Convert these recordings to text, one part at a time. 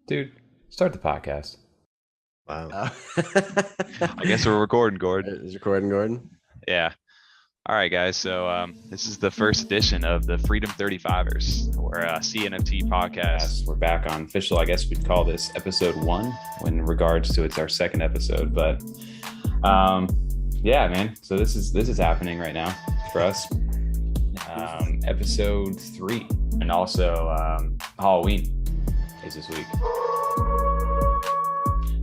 Dude, start the podcast. Wow. I guess we're recording, Gordon. Is recording, Gordon? Yeah. All right, guys. So this is the first edition of the Freedom 35ers, or CNFT podcast. We're back on official. I guess we'd call this episode 1 in regards to it's our second episode. But yeah, man. So this is happening right now for us. Episode 3, and also Halloween is this week.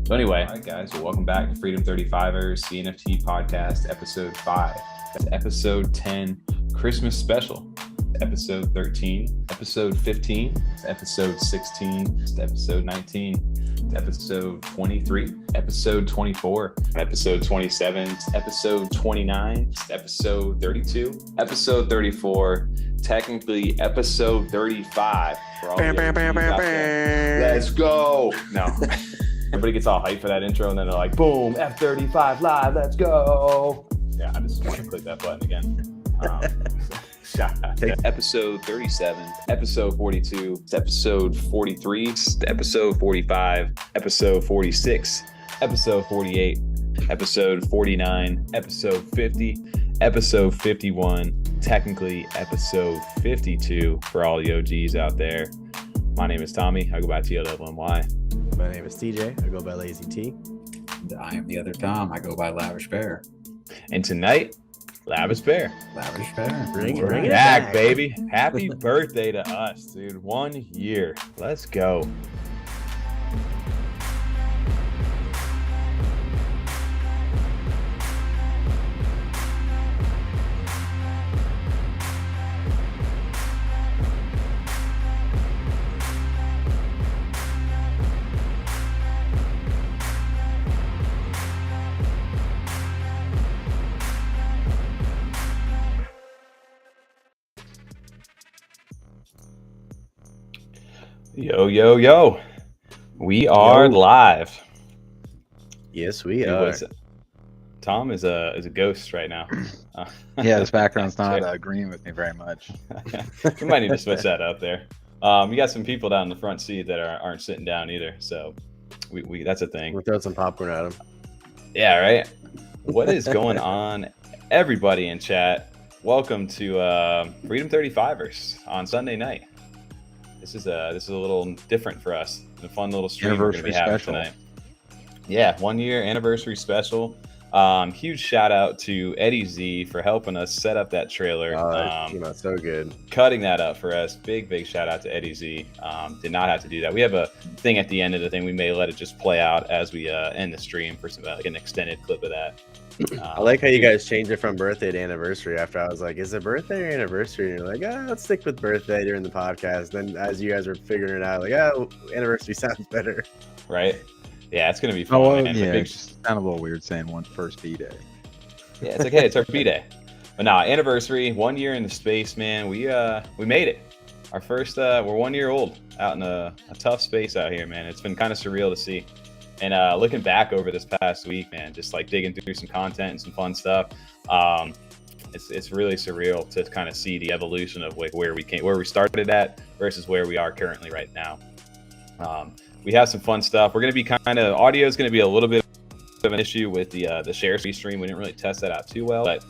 So anyway, all right, guys. Well, welcome back to Freedom 35ers CNFT podcast, episode 5. That's episode 10, Christmas special. Episode 13, episode 15, episode 16, episode 19, episode 23, episode 24, episode 27, episode 29, episode 32, episode 34, technically episode 35. For all Let's go. No. Everybody gets all hyped for that intro, and then they're like, boom, F35 live, let's go. Yeah, I just want to click that button again. Shout out to episode 37, episode 42, episode 43, episode 45, episode 46, episode 48, episode 49, episode 50, episode 51, technically episode 52 for all the OGs out there. My name is Tommy. I go by TLWNY. My name is TJ. I go by Lazy T. I am the other Tom. I go by Lavish Bear. And tonight, Lavish Bear. Lavish Bear. Bring We're it back, baby. Happy birthday to us, dude. 1 year. Let's go. Yo, yo, yo. We are live. Yes, we Dude, are. Tom is a ghost right now. Yeah, this background's not agreeing with me very much. We might need to switch that up there. You got some people down in the front seat that aren't sitting down either, so we that's a thing. We'll throw some popcorn at them. Yeah, right. What is going on, everybody in chat? Welcome to Freedom 35ers on Sunday night. This is a little different for us. It's a fun little stream we're going to be having tonight. Yeah, 1 year anniversary special. Huge shout out to EddyZ for helping us set up that trailer. Came out so good. Cutting that up for us. Big shout out to EddyZ. Did not have to do that. We have a thing at the end of the thing. We may let it just play out as we end the stream for some like an extended clip of that. I like how you guys changed it from birthday to anniversary after I was like, is it birthday or anniversary? And you're like, let's stick with birthday during the podcast. Then as you guys were figuring it out, like, anniversary sounds better. Right? Yeah, it's going to be fun. Oh, well, man. yeah, it's just kind of a little weird saying one first B-Day. Yeah, it's okay. It's our B-Day. But no, anniversary, 1 year in the space, man. We made it. Our first, we're 1 year old out in a tough space out here, man. It's been kind of surreal to see. And looking back over this past week, man, just like digging through some content and some fun stuff, it's really surreal to kind of see the evolution of like where we started at versus where we are currently right now. We have some fun stuff. We're going to be audio is going to be a little bit of an issue with the share stream. We didn't really test that out too well, but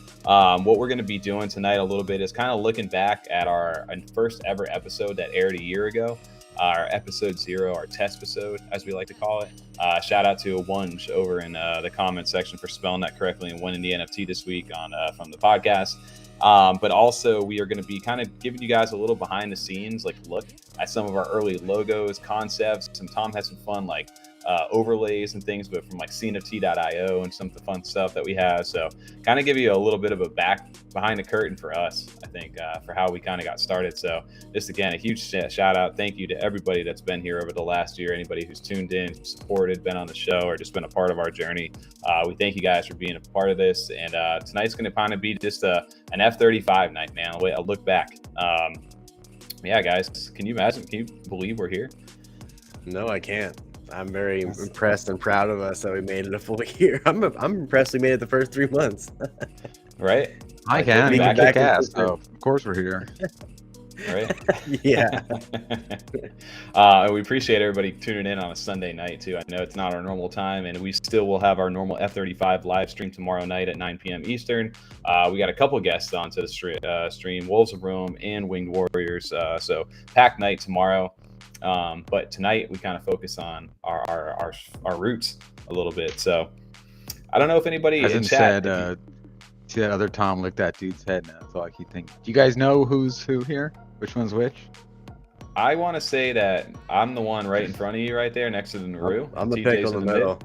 what we're going to be doing tonight a little bit is kind of looking back at our first ever episode that aired a year ago. Our episode 0, our test episode, as we like to call it. Shout out to Wunge over in the comment section for spelling that correctly and winning the NFT this week from the podcast. But also, we are going to be kind of giving you guys a little behind the scenes, like look at some of our early logos, concepts. Some Tom had some fun like overlays and things, but from like CNFT.io and some of the fun stuff that we have. So kind of give you a little bit of a behind the curtain for us, I think, for how we kind of got started. So just again, a huge shout out. Thank you to everybody that's been here over the last year, anybody who's tuned in, supported, been on the show, or just been a part of our journey. We thank you guys for being a part of this. And tonight's going to kind of be just an F35 night, man. I'll look back. Yeah, guys, can you imagine? Can you believe we're here? No, I can't. I'm very impressed and proud of us that we made it a full year. I'm impressed we made it the first 3 months. Right? I can. Back Kick in ass. Pittsburgh. So of course we're here. right? Yeah. We appreciate everybody tuning in on a Sunday night too. I know it's not our normal time, and we still will have our normal F35 live stream tomorrow night at 9 p.m. Eastern. We got a couple guests onto the stream, Wolves of Rome and Winged Warriors. So packed night tomorrow. But tonight we kind of focus on our roots a little bit. So I don't know if anybody in chat said. See that other Tom licked that dude's head now. So I keep thinking. Do you guys know who's who here? Which one's which? I want to say that I'm the one right in front of you, right there, next to the Naru. I'm the TJ's pick on the middle.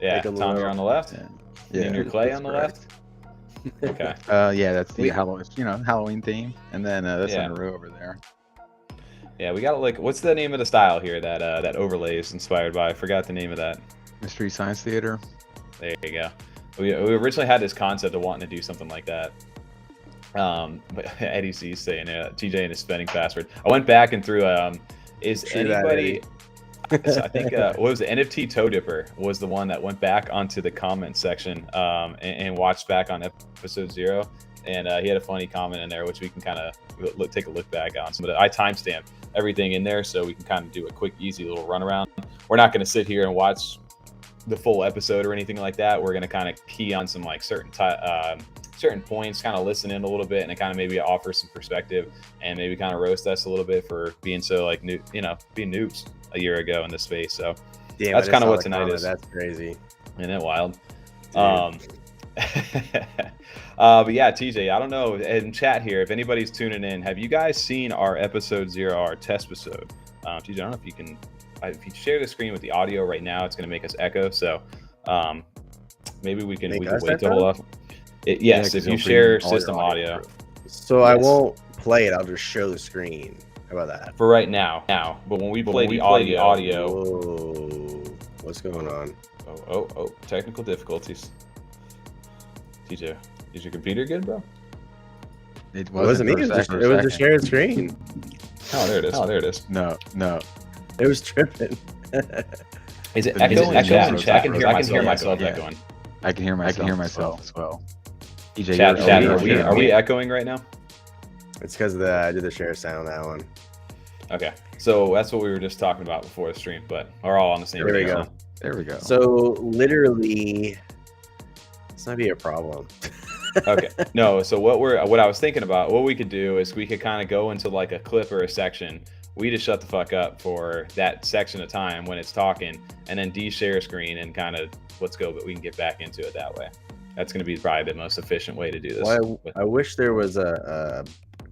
Yeah, Pick on the Tom, middle. you're on the left. Yeah. And you're Clay on the correct. left. Okay. Yeah, that's the Halloween, Halloween theme, and then that's Yeah. a Naru over there. Yeah, we got like, what's the name of the style here that that overlay is inspired by? I forgot the name of that. Mystery Science Theater. There you go. We originally had this concept of wanting to do something like that. But EddyZ saying TJ and his spending password. I went back and threw is True that, anybody so I think what was it? NFT Toe Dipper was the one that went back onto the comment section and watched back on episode 0, and he had a funny comment in there which we can kind of take a look back on. Some of the I timestamped everything in there so we can kind of do a quick, easy little run around. We're not going to sit here and watch the full episode or anything like that. We're going to kind of key on some like certain points, kind of listen in a little bit, and kind of maybe offer some perspective and maybe kind of roast us a little bit for being so like new, being noobs a year ago in this space. So Damn, that's kind of what the tonight comment. is. That's crazy. Isn't it wild? Dude. But yeah, TJ, I don't know in chat here if anybody's tuning in, have you guys seen our episode 0, our test episode? TJ, I don't know if you can. If you share the screen with the audio right now, it's going to make us echo. So maybe we can wait to hold off. Yes, if you share system audio. So I won't play it. I'll just show the screen. How about that? For right now. But when we play the audio. Whoa. What's going on? Oh, technical difficulties. TJ, is your computer good, bro? It wasn't me. It was a shared screen. Oh, there it is. No. It was tripping. Is it echoing? Echoing? I can hear myself Yeah. echoing. I can hear myself as well. EJ, Chat, are we echoing right now? It's because I did the share sound on that one. Okay, so that's what we were just talking about before the stream, but we're all on the same There we page go. now. There we go. So literally, it's not be a problem. Okay, no. So what I was thinking about, what we could do is we could kind of go into like a clip or a section. We just shut the fuck up for that section of time when it's talking, and then share screen and kind of let's go. But we can get back into it that way. That's going to be probably the most efficient way to do this. Well, I wish there was a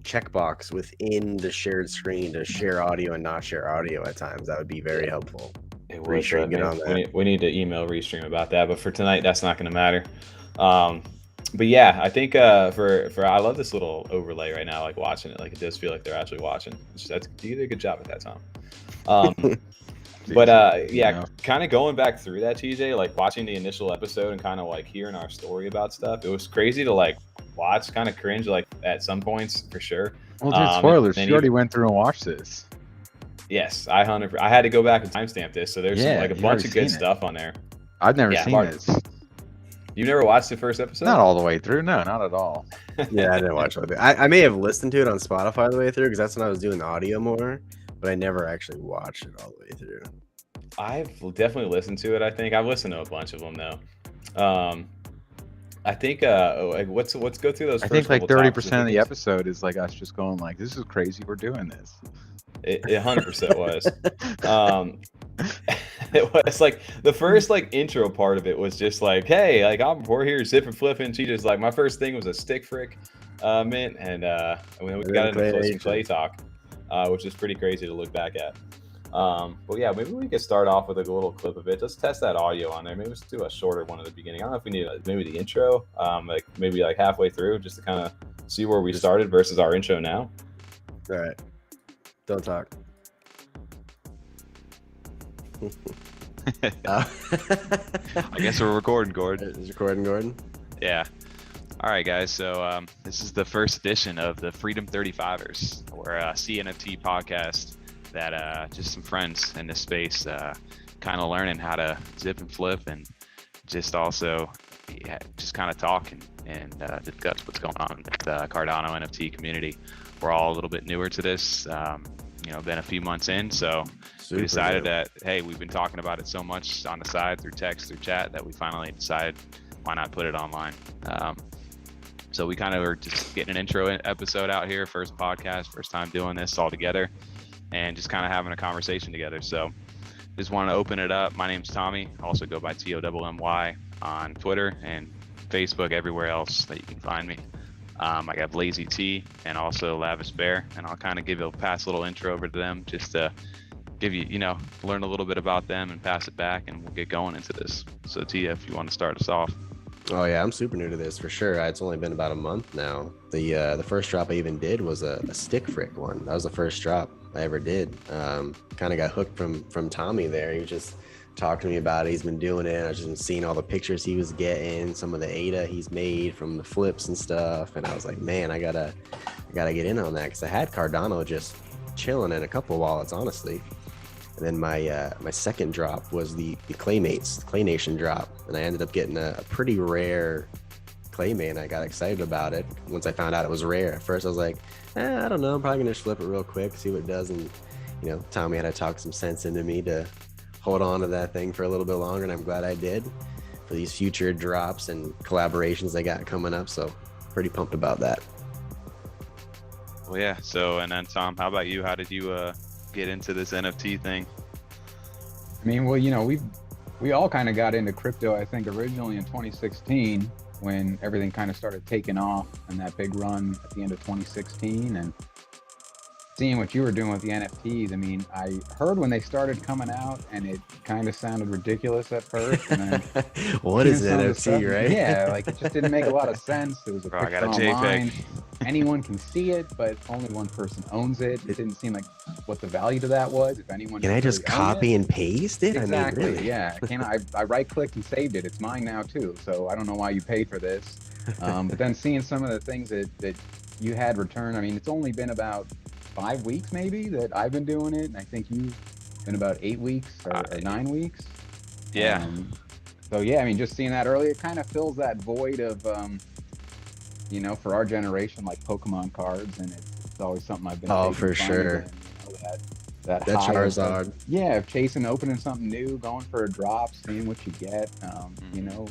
checkbox within the shared screen to share audio and not share audio at times. That would be very helpful. It would, Restream, get on that. we need to email Restream about that, but for tonight, that's not going to matter. But yeah, I think for I love this little overlay right now, like watching it, like it does feel like they're actually watching. You did a good job at that, Tom. But yeah, kind of going back through that, TJ, like watching the initial episode and kind of like hearing our story about stuff. It was crazy to like watch, kind of cringe like at some points for sure. Well, dude, spoilers. You already went through and watched this. Yes, I had to go back and timestamp this, so there's like a bunch of good stuff on there. I've never seen this. You never watched the first episode? Not all the way through. No, not at all. Yeah, I didn't watch it. I may have listened to it on Spotify the way through because that's when I was doing the audio more, but I never actually watched it all the way through. I've definitely listened to it. I think I've listened to a bunch of them though. I think like let's go through those. I think like 30% of the episode is like us just going like, "This is crazy. We're doing this." It 100% was. It was like the first like intro part of it was just like, hey, like we're here zipping flipping. She just like my first thing was a stick frick mint, and we got into some play talk, which is pretty crazy to look back at. But yeah, maybe we could start off with like a little clip of it. Just test that audio on there. Maybe let's do a shorter one at the beginning. I don't know if we need maybe the intro, like maybe like halfway through, just to kind of see where we started versus our intro now. All right, don't talk. I guess we're recording, Gordon. Is recording, Gordon? Yeah. All right, guys. So this is the first edition of the Freedom 35ers, or CNFT podcast that just some friends in this space kind of learning how to zip and flip and just also just kind of talk and discuss what's going on with the Cardano NFT community. we're all a little bit newer to this. You know, been a few months in, so we decided that, hey, we've been talking about it so much on the side through text, through chat, that we finally decided why not put it online. So we kind of are just getting an intro episode out here, first podcast, first time doing this all together, and just kind of having a conversation together. So just want to open it up. My name's Tommy. I also go by TOMMY on Twitter and Facebook, everywhere else that you can find me. I have Lazy T and also Lavish Bear, and I'll kind of pass a little intro over to them just to give you, you know, learn a little bit about them and pass it back, and we'll get going into this. So Tia, if you want to start us off. Oh yeah, I'm super new to this for sure. It's only been about a month now. The first drop I even did was a stick frick one. That was the first drop I ever did. Kind of got hooked from Tommy there. He just talked to me about it. He's been doing it. I just been seeing all the pictures he was getting, some of the ADA he's made from the flips and stuff. And I was like, man, I gotta get in on that, because I had Cardano just chilling in a couple wallets, honestly. And then my second drop was the Clay Nation drop, and I ended up getting a pretty rare Claymate, and I got excited about it once I found out it was rare. At first I was like, I don't know, I'm probably gonna just flip it real quick, see what it does. And you know, Tommy had to talk some sense into me to hold on to that thing for a little bit longer, and I'm glad I did for these future drops and collaborations I got coming up. So pretty pumped about that. Well, yeah. So, and then Tom, how about you? How did you get into this NFT thing? I mean, well, you know, we all kind of got into crypto, I think, originally in 2016 when everything kind of started taking off, and that big run at the end of 2016, and seeing what you were doing with the NFTs. I mean, I heard when they started coming out, and it kind of sounded ridiculous at first. And then what is an NFT, right? Yeah, like it just didn't make a lot of sense. It was a I picture got a online. JPEG. Anyone can see it, but only one person owns it. It didn't seem like what the value to that was. If anyone can I just copy and paste it? Exactly. I mean, really? Yeah. I right clicked and saved it. It's mine now too. So I don't know why you pay for this. But then seeing some of the things that you had returned. I mean, it's only been about 5 weeks maybe that I've been doing it, and I think you've been about 8 weeks or 9 weeks. Yeah. So yeah, I mean, just seeing that early, it kind of fills that void of you know, for our generation, like Pokemon cards, and it's always something I've been for sure. And, you know, that high Charizard. of chasing, opening something new, going for a drop, seeing what you get. You know,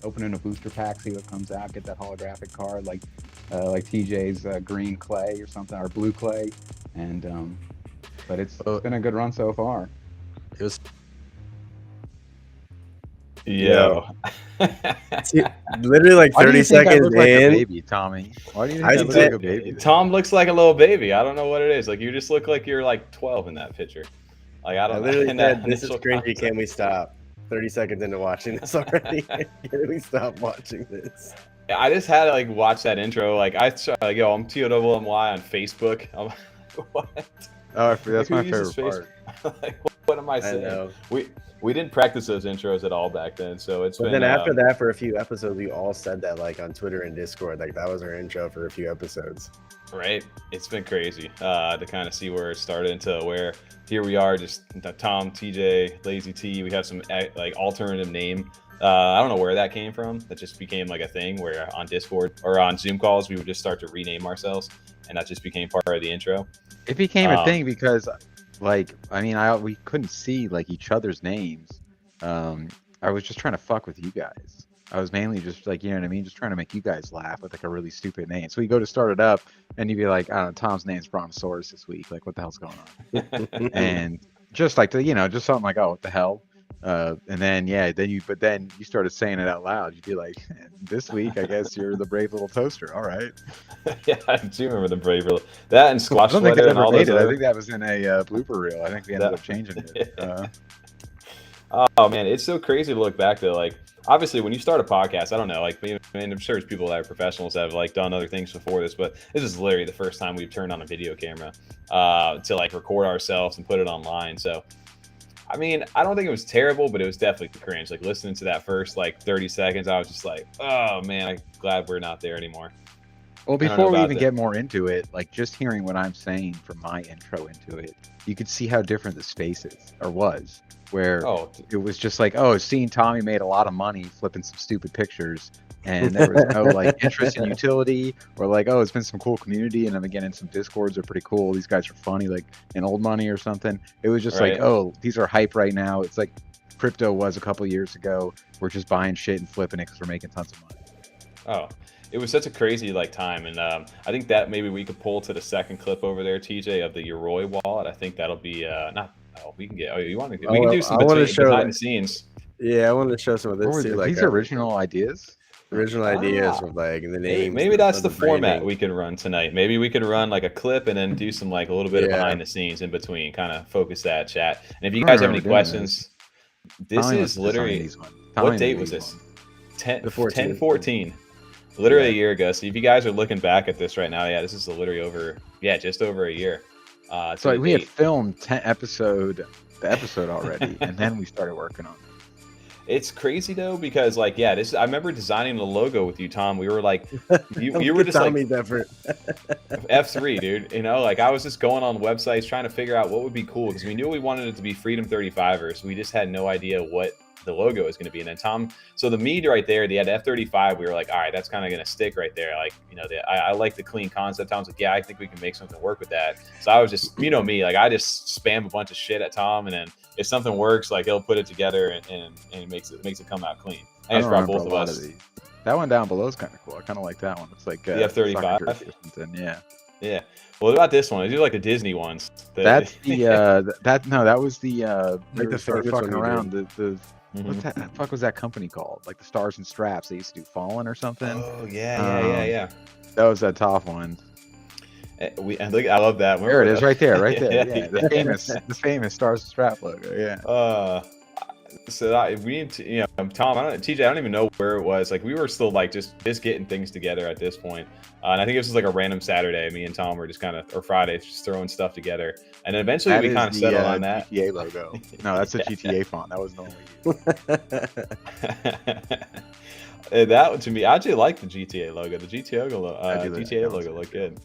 opening a booster pack, see what comes out, get that holographic card, like TJ's green clay or something, or blue clay, and but it's been a good run so far. It was. Yo. Literally like 30 seconds like a in. baby, Tommy. Why do you think I I look said- like a baby? Tom looks like a little baby. I don't know what it is. Like, you just look like you're like 12 in that picture. Like, I I don't literally know. in that said, this is initial cringy, concept. can we stop? 30 seconds into watching this already. Can we stop watching this? I just had to like watch that intro. Like, I saw like, yo, I'm TOMMY on Facebook. I'm like, what? Oh, that's Who my uses favorite part. like, what am I I saying? know. We didn't practice those intros at all back then, so it's But been. then after that, for a few episodes, we all said that like on Twitter and Discord. Like that was our intro for a few episodes. Right, it's been crazy to kind of see where it started into where here we are, just Tom, TJ, Lazy T. We have some like alternative name. I don't know where that came from. That just became like a thing where on Discord or on Zoom calls we would just start to rename ourselves, and that just became part of the intro. It became a thing because, like, I mean, we couldn't see like each other's names. I was just trying to fuck with you guys. I was mainly just like, you know what I mean, just trying to make you guys laugh with like a really stupid name. So we go to start it up, and you'd be like, I don't know, Tom's name's Brontosaurus this week. Like, what the hell's going on? And just like the, you know, just something like, oh, what the hell? And then then you started saying it out loud. You'd be like, this week I guess you're the brave little toaster. All right. Yeah, I do remember the brave little that and Squash I don't think Sweater that and ever all made those. it. I Other... think that was in a blooper reel. I think we ended up changing it. Oh man, it's so crazy to look back to. Like, obviously, when you start a podcast, I don't know. Like, I mean, I'm sure there's people that are professionals that have like done other things before this, but this is literally the first time we've turned on a video camera to like record ourselves and put it online. So, I mean, I don't think it was terrible, but it was definitely cringe. Like listening to that first like 30 seconds, I was just like, oh man, I'm glad we're not there anymore. Well, before we even get more into it, like just hearing what I'm saying from my intro into it, you could see how different the space is or was. where Oh, it was just like, oh, seeing Tommy made a lot of money flipping some stupid pictures, and there was no like interest in utility, or like, oh, it's been some cool community, and I'm getting in some discords are pretty cool. These guys are funny, like an old money or something. It was just like, Right. oh, these are hype right now. It's like crypto was a couple years ago. We're just buying shit and flipping it because we're making tons of money. Oh, it was such a crazy like time, and I think that maybe we could pull to the second clip over there, TJ, of the Yoroi wallet. I think that'll be not. Oh, we can get. Oh, you want to? We can do some behind the scenes. Yeah, I wanted to show some of this too. Like These original ideas. original ideas with like the names. Maybe that's of the format branding. we can run tonight. Maybe we could run like a clip and then do some like a little bit of Yeah. behind the scenes in between, kind of focus that chat. And if you guys have any questions, this is literally what date was this? 10/14. Literally a year ago. So if you guys are looking back at this right now, yeah, this is literally over, just over a year. So we had filmed the episode already, and then we started working on it. It's crazy though, because like, yeah, this I remember designing the logo with you, Tom. We were like, you were just like F3, dude. You know, like I was just going on websites trying to figure out what would be cool, because we knew we wanted it to be Freedom 35ers. We just had no idea what the logo is going to be. And then Tom, so the mead right there, the F35, we were like, all right, that's kind of going to stick right there. Like, you know, I like the clean concept. Tom's like, yeah, I think we can make something work with that. So I was just, you know me, like I just spam a bunch of shit at Tom, and then if something works, like he'll put it together and it makes it come out clean. I just brought both of us. That one down below is kind of cool. I kind of like that one. It's like the F35. Yeah. Yeah. Well, what about this one? These are like the Disney ones. That's the that was the like the started famous fucking one you around did. the what the fuck was that company called? Like the Stars and Straps. They used to do Fallen or something. Oh yeah. That was that top one. Look, I love that. There it is, right there. Yeah. The famous Stars and Strap logo. Yeah. So we need to, you know, Tom, TJ, I don't even know where it was. Like we were still like just getting things together at this point. And I think this was like a random Saturday. Me and Tom were just kind of, or Friday, just throwing stuff together. And then eventually we kind of settled on that. GTA logo. No, that's a GTA font. That was normally that to me, I actually like the GTA logo. The GTA logo looked good.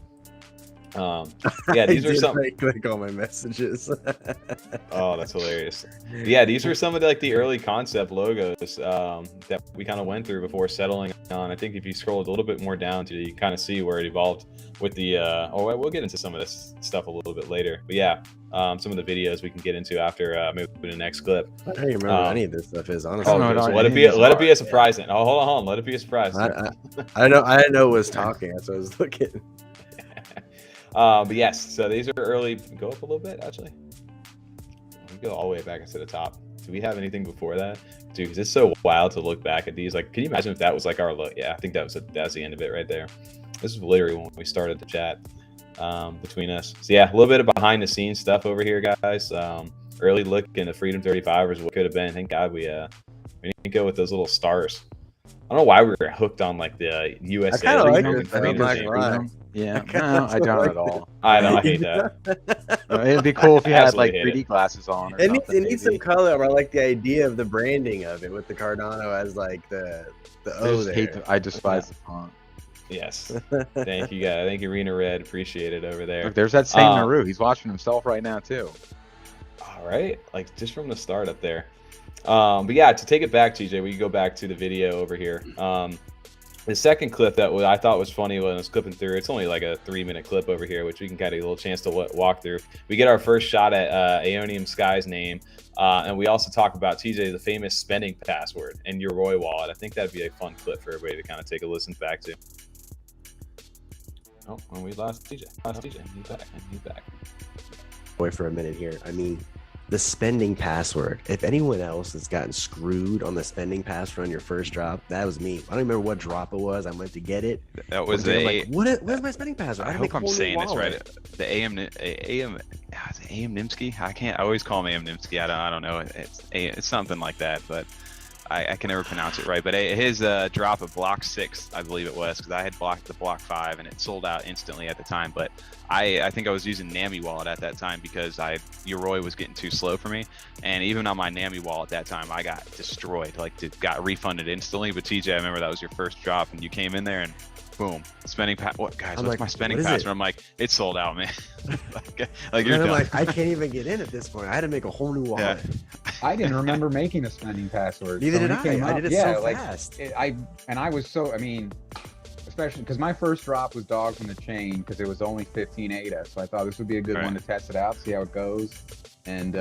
Yeah, these are some. Click on my messages. Oh, that's hilarious. Yeah, these were some of the early concept logos that we kind of went through before settling on. I think if you scroll a little bit more down to, you kind of see where it evolved with the. We'll get into some of this stuff a little bit later. But yeah, some of the videos we can get into after moving to the next clip. I don't even remember any of this stuff is, honestly. Oh, no, so let it be a surprise then. Oh, hold on, let it be a surprise. I didn't know it was talking. That's what I was looking. But yes, so these are early. Go up a little bit, actually. We go all the way back into the top. Do we have anything before that, dude? Because it's so wild to look back at these. Like, can you imagine if that was like our look? Yeah, I think that's the end of it right there. This is literally when we started the chat between us. So yeah, a little bit of behind the scenes stuff over here, guys. Early look into Freedom 35ers, what could have been. Thank God we didn't go with those little stars. I don't know why we were hooked on like the USA. I kind of like it. Freedom. Yeah, no, I don't at all. I know, I hate that. It'd be cool if you had like Absolutely hate 3D glasses on. Or It something, needs some color. I like the idea of the branding of it with the Cardano as like the O there. I despise the font. Yes. Thank you, guys. Thank you, Rena Red. Appreciate it over there. Look, there's that same Naru. He's watching himself right now too. All right, like just from the start up there. But yeah, to take it back, TJ, we can go back to the video over here. The second clip that I thought was funny when I was clipping through, it's only like a 3-minute clip over here, which we can kind of get a little chance to walk through. We get our first shot at Aeonium Sky's name, and we also talk about TJ, the famous spending password, and your Roy wallet. I think that'd be a fun clip for everybody to kind of take a listen back to. Oh, and we lost TJ. He's back. Wait for a minute here. I mean, the spending password. If anyone else has gotten screwed on the spending password on your first drop, that was me. I don't remember what drop it was. I went to get it. That was where's my spending password? I hope I'm saying this right. The AM Nimsky. I always call him AM Nimsky. I don't know. It's something like that, but I can never pronounce it right. But his drop of block 6, I believe it was, because I had blocked the block 5 and it sold out instantly at the time. But I think I was using Nami wallet at that time because Yoroi was getting too slow for me, and even on my Nami wallet at that time I got destroyed. Like it got refunded instantly. But TJ, I remember that was your first drop, and you came in there and boom, what guys? I'm What's like, my spending what is it? password? I'm like, it's sold out, man. like And you're then I'm done. like, I can't even get in at this point. I had to make a whole new wallet. I didn't remember making a spending password. Neither so did when it came I. I up, did it yeah, so like, fast. I was so, I mean, especially because my first drop was dogs on the chain because it was only 15 ADA. So I thought this would be a good Right. one to test it out, see how it goes. And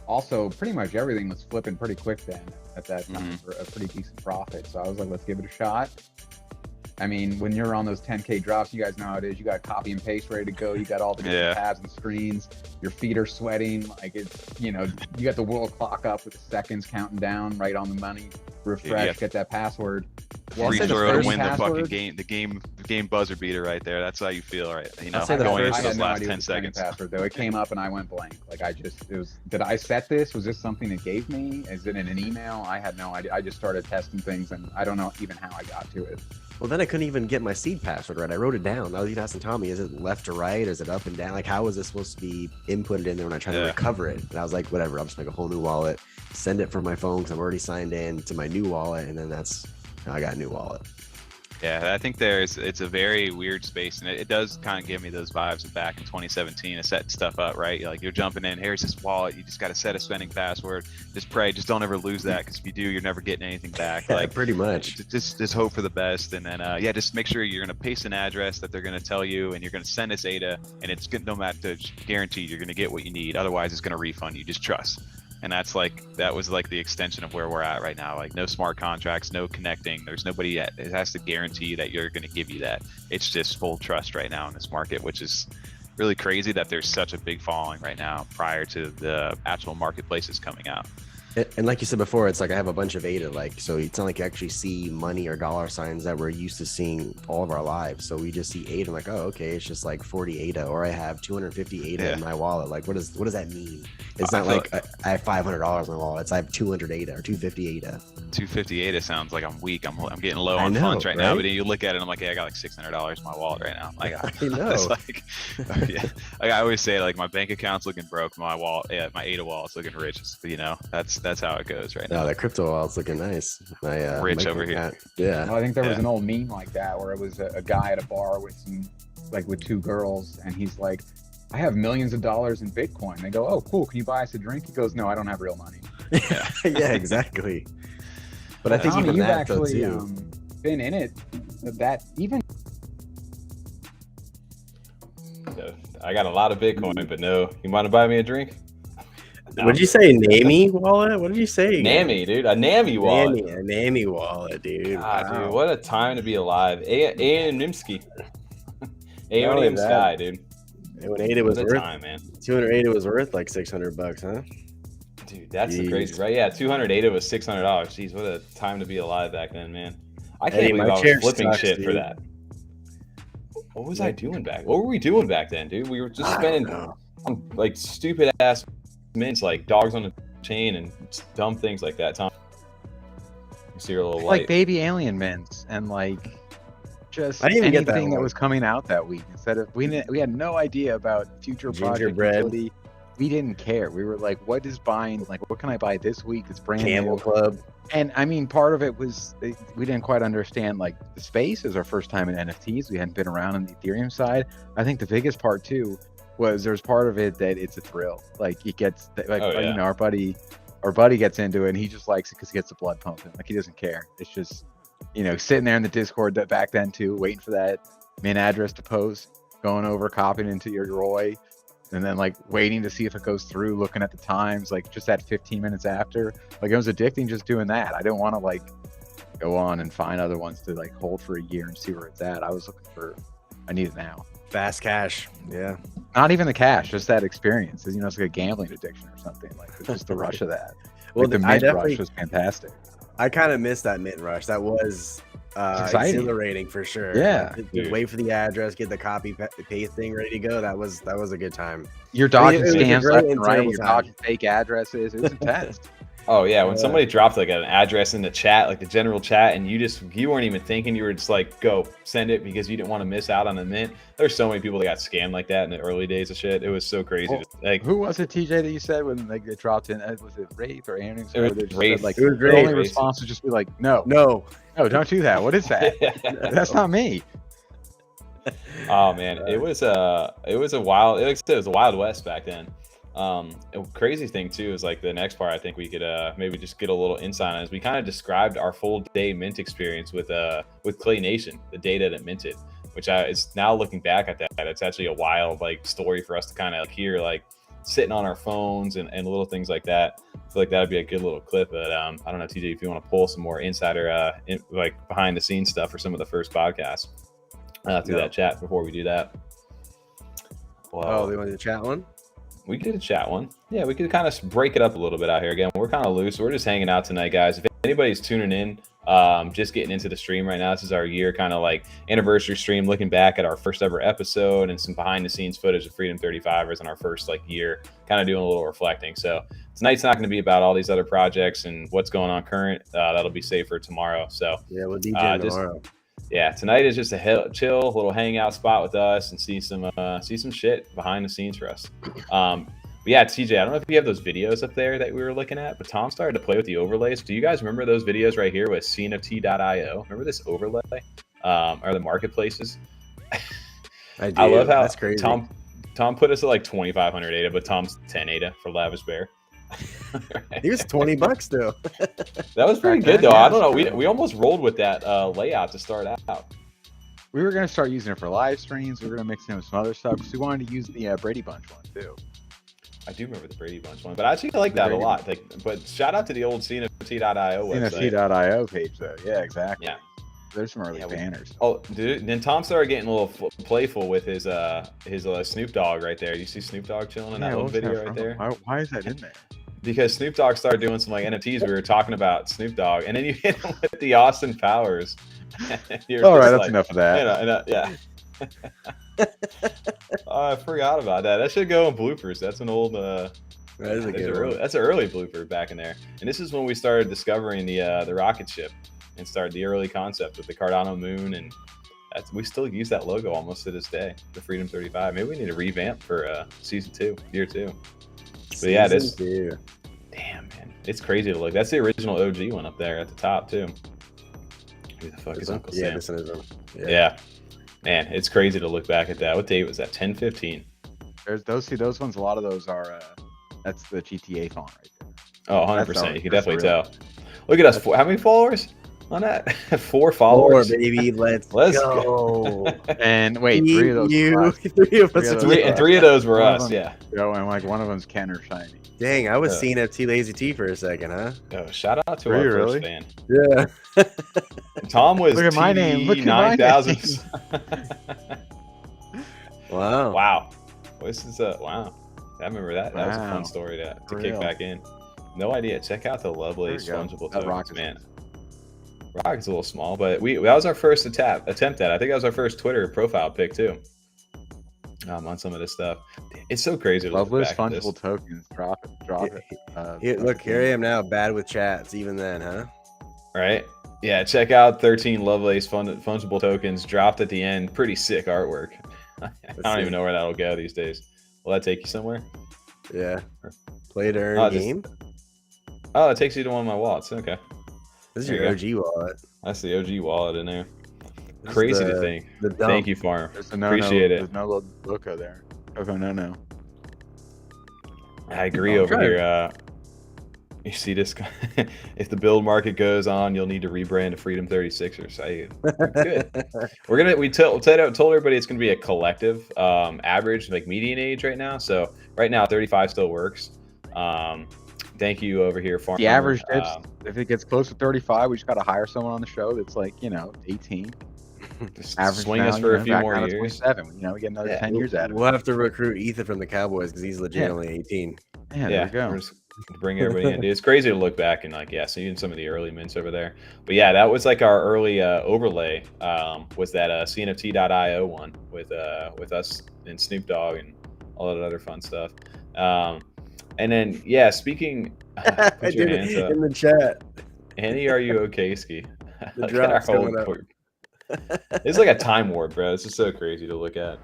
also pretty much everything was flipping pretty quick then at that time for a pretty decent profit. So I was like, let's give it a shot. I mean, when you're on those 10K drops, you guys know how it is. You got copy and paste ready to go. You got all the different tabs and screens. Your feet are sweating. Like it's, you know, you got the world clock up with the seconds counting down right on the money. Refresh, get that password. Free say the throw to first win the password- fucking game, the game buzzer beater right there. That's how you feel, right? You know, I'll say the going first- into I those had no last idea 10 what the spending seconds. password though. It came up and I went blank. Like did I set this? Was this something it gave me? Is it in an email? I had no idea. I just started testing things and I don't know even how I got to it. Well, then I couldn't even get my seed password right. I wrote it down. I was even asking Tommy, is it left to right? Is it up and down? Like, how is this supposed to be inputted in there when I try to recover it? And I was like, whatever, I'll just make a whole new wallet, send it from my phone because I'm already signed in to my new wallet. And then I got a new wallet. Yeah, I think it's a very weird space, and it does kind of give me those vibes of back in 2017 of setting stuff up, right? Like you're jumping in, here's this wallet, you just got to set a spending password, just pray, just don't ever lose that, because if you do, you're never getting anything back. Yeah, Like pretty much. just hope for the best, and then yeah, just make sure you're gonna paste an address that they're gonna tell you, and you're gonna send this ADA, and it's no matter, guaranteed you're gonna get what you need. Otherwise, it's gonna refund you. Just trust. And that was like the extension of where we're at right now. Like no smart contracts, no connecting. There's nobody yet. It has to guarantee that you're going to give you that. It's just full trust right now in this market, which is really crazy that there's such a big following right now prior to the actual marketplaces coming out. And like you said before, it's like I have a bunch of ADA, like, so it's not like you actually see money or dollar signs that we're used to seeing all of our lives. So we just see ADA, I'm like, oh, okay, it's just like 40 ADA, or I have 250 ADA in my wallet. Like, what does that mean? It's not like I have $500 in my wallet. It's I have 200 ADA or 250 ADA. 250 ADA sounds like I'm weak. I'm getting low I on know, funds right now. right? But then you look at it, and I'm like, hey, I got like $600 in my wallet right now. Like, I know. it's like, yeah. Like I always say, like my bank account's looking broke, my wallet, my ADA wallet's looking rich. You know, that's how it goes right now. No, that crypto wallet's looking nice. My Rich over here. Yeah. Well, I think there was an old meme like that where it was a guy at a bar with with two girls, and he's like, I have millions of dollars in Bitcoin. They go, oh, cool. Can you buy us a drink? He goes, no, I don't have real money. Yeah, exactly. But I think Tommy, even you've that though actually too. been in it. That even So, I got a lot of Bitcoin, but no. You want to buy me a drink? No. What did you say? Nami wallet? What did you say? NAMI, dude. A NAMI wallet. A Nami wallet, dude. Ah, Wow. dude, what a time to be alive. Nimsky. Not only Aeonium that, Sky, dude. When ADA What was a worth time, man. 200 ADA was worth like $600, huh? Dude, that's the Jeez. crazy, right? Yeah, 200 ADA was $600. Jeez, what a time to be alive back then, man. I can't Eddie, believe my I was chair flipping sucks, shit for dude. that. What was I doing back? What were we doing back then, dude? We were just spending on like stupid ass mints, like dogs on the chain and dumb things like that. Tom, you see your little Like light. baby alien mints and like just I didn't even get that anything that one. was coming out that week. Instead of we had no idea about future project Gingerbread. utility. We didn't care. We were like, what is buying? Like, what can I buy this week? It's brand Camel new. Club. And I mean, part of it was we didn't quite understand like the space. It was our first time in NFTs. We hadn't been around on the Ethereum side. I think the biggest part too was there's part of it that it's a thrill. Like it gets like Oh, yeah. you know, our buddy gets into it and he just likes it because he gets the blood pumping. Like he doesn't care. It's just, you know, sitting there in the Discord that back then too, waiting for that min address to post, going over, copying into your Roy, and then like waiting to see if it goes through, looking at the times, like just that 15 minutes after. Like it was addicting just doing that. I didn't want to like go on and find other ones to like hold for a year and see where it's at. I was looking for, I need it now. Fast cash. Yeah. Not even the cash, just that experience. You know, it's like a gambling addiction or something. Like it's just the rush of that. Well, Like, the I mid definitely, rush was fantastic. I kind of missed that mint rush. That was exciting. exhilarating for sure. Yeah. Just wait for the address, get the copy paste thing ready to go. That was a good time. You're dodging it was a scams great left and and right. terrible You're time. dodging fake addresses. It was intense. Oh yeah, when somebody dropped like an address in the chat, like the general chat, and you weren't even thinking, you were just like, go send it because you didn't want to miss out on a mint. There's so many people that got scammed like that in the early days of shit. It was so crazy. Well, Like, who was it, TJ, that you said when like they dropped in? Was it Wraith or Earnings? It was They just Wraith. said, like, It was the only Wraith. response would just be like, no, No. don't do that. What is that? That's not me. oh man, it was a wild. Like I said, it was a Wild West back then. A crazy thing too is like the next part. I think we could maybe just get a little insight on is we kind of described our full day mint experience with Clay Nation, the day that it minted, which is now looking back at that, it's actually a wild like story for us to kind of hear, like sitting on our phones and little things like that. I feel like that'd be a good little clip. But I don't know, TJ, if you want to pull some more insider like behind the scenes stuff for some of the first podcasts through that chat before we do that. Well, oh, they want to chat one. We could chat one. Yeah, we could kind of break it up a little bit out here. Again, we're kind of loose. We're just hanging out tonight, guys. If anybody's tuning in, just getting into the stream right now, this is our year kind of like anniversary stream, looking back at our first ever episode and some behind the scenes footage of Freedom 35ers in our first like year, kind of doing a little reflecting. So tonight's not going to be about all these other projects and what's going on current. That'll be saved for tomorrow. So yeah, we'll DJ tomorrow. Yeah, tonight is just a chill little hangout spot with us and see some shit behind the scenes for us. But yeah, TJ, I don't know if you have those videos up there that we were looking at, but Tom started to play with the overlays. Do you guys remember those videos right here with CNFT.io? Remember this overlay? Or the marketplaces? I do. I love how that's crazy. Tom put us at like 2,500 ADA, but Tom's 10 ADA for Lavish Bear. He was $20 though. That was pretty good though. I don't know. We almost rolled with that layout to start out. We were gonna start using it for live streams. We were gonna mix in with some other stuff because we wanted to use the Brady Bunch one too. I do remember the Brady Bunch one, but I actually like that a lot. Like, but shout out to the old CNFT.io website. CNFT.io page though. Yeah, exactly. Yeah. There's some early banners. Oh, dude! Then Tom started getting a little playful with his Snoop Dogg right there. You see Snoop Dogg chilling in that little video right there? Why is that in there? Because Snoop Dogg started doing some like NFTs. We were talking about Snoop Dogg, and then you hit him with the Austin Powers. All right, that's enough of that. Yeah. I forgot about that. That should go in bloopers. That's an old. That's an early blooper back in there. And this is when we started discovering the rocket ship and started the early concept with the Cardano moon, and we still use that logo almost to this day. The Freedom 35. Maybe we need to revamp for season 2, year 2. But yeah, this. Damn, man, it's crazy to look. That's the original OG one up there at the top too. Who the fuck is Uncle Sam? This is him. Yeah, man, it's crazy to look back at that. What date was that? 10/15. There's those ones. A lot of those are. That's the GTA font right there. Oh, 100%. You can definitely tell. Look at us. How many followers on that? 4 followers. 4, baby. Let's go. And wait, 3 of those. Three of us. And 3 of those were us. Yeah. Oh, and like one of them's Ken or Shiny. Dang, I was CNFT Lazy T for a second, huh? Oh, shout out to our first fan. Yeah. Tom was. Look at my name. Look at 9,000. Wow. Wow. This is wow. I remember that. That was a fun story to kick back in. No idea. Check out the lovely fungible tokens, man. Rocket's a little small, but that was our first attempt at. I think that was our first Twitter profile pic too. On some of this stuff. It's so crazy to look back at this. Fungible tokens. Drop it. Look, here I am now, bad with chats. Even then, huh? Right. Yeah. Check out 13 Lovelace fungible tokens dropped at the end. Pretty sick artwork. I don't even know where that'll go these days. Will that take you somewhere? Yeah. Play to earn game. Oh, it takes you to one of my wallets. Okay. This is your OG wallet. That's the OG wallet in there. Crazy to think. Thank you, Farm. Appreciate it. There's no logo there. Okay, no. I agree over here. You see this? If the build market goes on, you'll need to rebrand to Freedom 36ers. Good. We told everybody it's gonna be a collective average, like median age right now. So right now 35 still works. Thank you over here, Farm. The average dips, if it gets close to 35, we just got to hire someone on the show that's like 18. Just swing us for a few more years. 27. We get another 10 years out of it. We'll have to recruit Ethan from the Cowboys because he's legit only 18. Yeah, there we go. Bring everybody in. Dude, it's crazy to look back and seeing some of the early mints over there. But yeah, that was like our early overlay. Was that CNFT.io one with us and Snoop Dogg and all that other fun stuff. And then, yeah, speaking, I put your did hands it up. in the chat. Annie, are you okay, Ski? The Look at our drop's whole coming up. board. It's like a time warp, bro. This is so crazy to look at.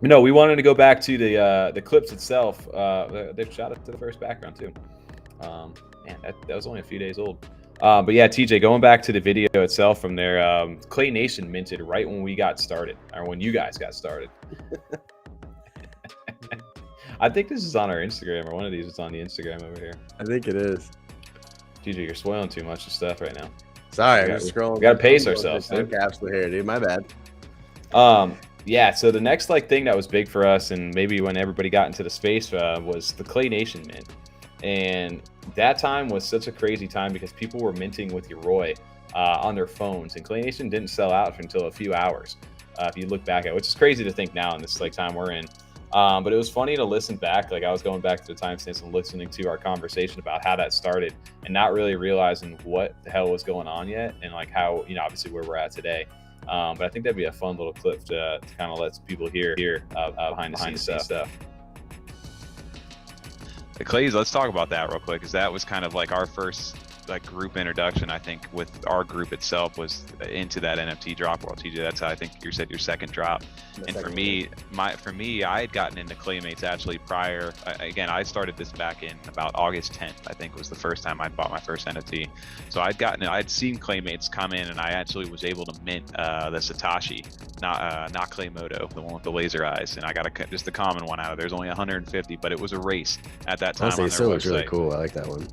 No, we wanted to go back to the clips itself. They shot it to the first background too. Man, that was only a few days old. But yeah, TJ, going back to the video itself from there, Clay Nation minted right when we got started, or when you guys got started. I think this is on our Instagram, or one of these is on the Instagram over here. I think it is. TJ, you're spoiling too much of stuff right now. Sorry, We I'm got- just scrolling. we gotta through pace the ourselves, time dude. capsule here, dude. My bad. Yeah, so the next thing that was big for us, and maybe when everybody got into the space, was the Clay Nation mint. And that time was such a crazy time because people were minting with Yoroi on their phones, and Clay Nation didn't sell out until a few hours. If you look back at it, which is crazy to think now in this time we're in. But it was funny to listen back. Like I was going back to the timestamps and listening to our conversation about how that started, and not really realizing what the hell was going on yet, and like how obviously where we're at today. But I think that'd be a fun little clip to kind of let people hear behind the scenes stuff. The Clays, let's talk about that real quick, because that was kind of like our first group introduction. I think with our group itself was into that NFT drop world. TJ, that's how I think you said your second drop. And for me, I had gotten into Claymates actually prior. Again, I started this back in about August 10th. I think was the first time I bought my first NFT. So I'd seen Claymates come in, and I actually was able to mint the Satoshi, not Claymoto, the one with the laser eyes. And I got just the common one out of. There's only 150, but it was a race at that time. Honestly, on it their still looks really website. cool. I like that one.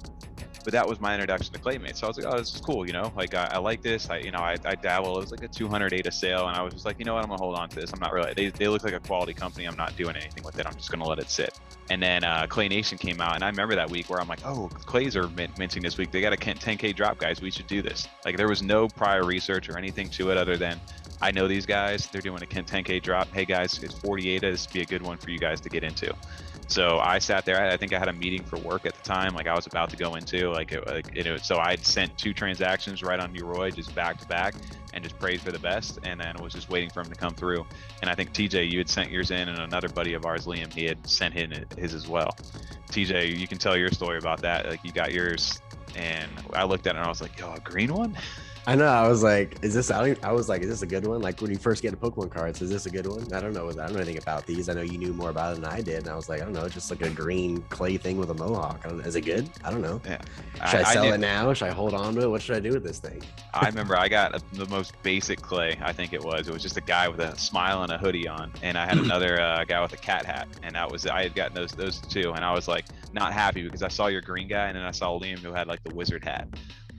But that was my introduction to Claymates. So I was like, oh, this is cool, like I like this. I dabble. It was like a 200 ADA sale, and I was just like, you know what, I'm gonna hold on to this. I'm not really. They look like a quality company. I'm not doing anything with it. I'm just gonna let it sit. And then Clay Nation came out, and I remember that week where I'm like, oh, Clays are minting this week. They got a 10K drop, guys. We should do this. Like there was no prior research or anything to it other than I know these guys. They're doing a 10K drop. Hey guys, it's 40 ADA. This would be a good one for you guys to get into. So I sat there. I think I had a meeting for work at the time, like I was about to go into, so I'd sent 2 transactions right on Yoroi, just back to back, and just prayed for the best, and then was just waiting for him to come through. And I think TJ, you had sent yours in, and another buddy of ours, Liam, he had sent his as well. TJ, you can tell your story about that. Like you got yours, and I looked at it and I was like, yo, a green one? I know. I was like, is this? I was like, is this a good one? Like when you first get a Pokemon cards, is this a good one? I don't know. I don't know anything about these. I know you knew more about it than I did, and I was like, I don't know, just like a green clay thing with a mohawk. I don't know. Is it good? I don't know. Yeah. Should I sell it now? Should I hold on to it? What should I do with this thing? I remember I got the most basic clay. I think it was just a guy with a smile and a hoodie on, and I had another guy with a cat hat, and I had gotten those 2, and I was like not happy because I saw your green guy, and then I saw Liam who had like the wizard hat.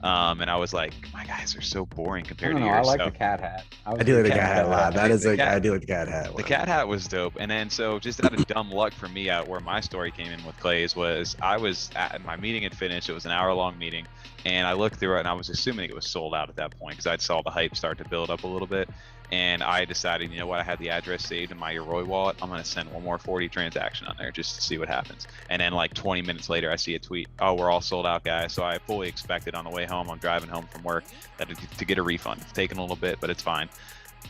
And I was like, my guys are so boring compared to yours. I like so, the cat hat. I do like the cat hat a lot. That is like, cat- I do like the cat hat. the one. cat hat was dope. And then so just out of dumb luck for me, where my story came in with Clays was I was at my meeting had finished. It was an hour-long meeting, and I looked through it, and I was assuming it was sold out at that point because I saw the hype start to build up a little bit. And I decided, you know what, I had the address saved in my Yoroi wallet. I'm going to send one more 40 transaction on there just to see what happens. And then like 20 minutes later, I see a tweet, oh, we're all sold out, guys. So I fully expected on the way home, I'm driving home from work, to get a refund. It's taken a little bit, but it's fine.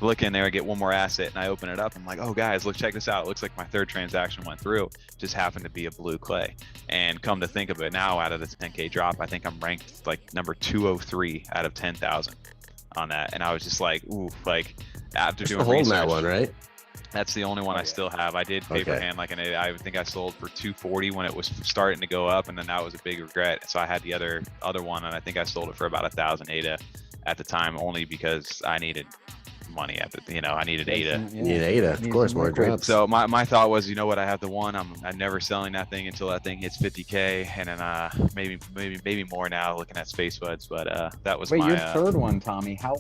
Look in there, I get one more asset, and I open it up. I'm like, oh, guys, look, check this out. It looks like my 3rd transaction went through. Just happened to be a blue clay. And come to think of it now, out of the 10K drop, I think I'm ranked like number 203 out of 10,000 on that. And I was just like, ooh, like after doing holding research, that one, right? that's the only one I still have. I did paper Okay. hand, I think I sold for 240 when it was starting to go up, and then that was a big regret. So I had the other one, and I think I sold it for about 1,000 ADA at the time, only because I needed money I needed ADA. You need ADA, of course, more drops. So my thought was, you know what, I have the one. I'm never selling that thing until that thing hits 50K, and then maybe more now looking at Space Buds. But that was Wait, my your 3rd one, Tommy. How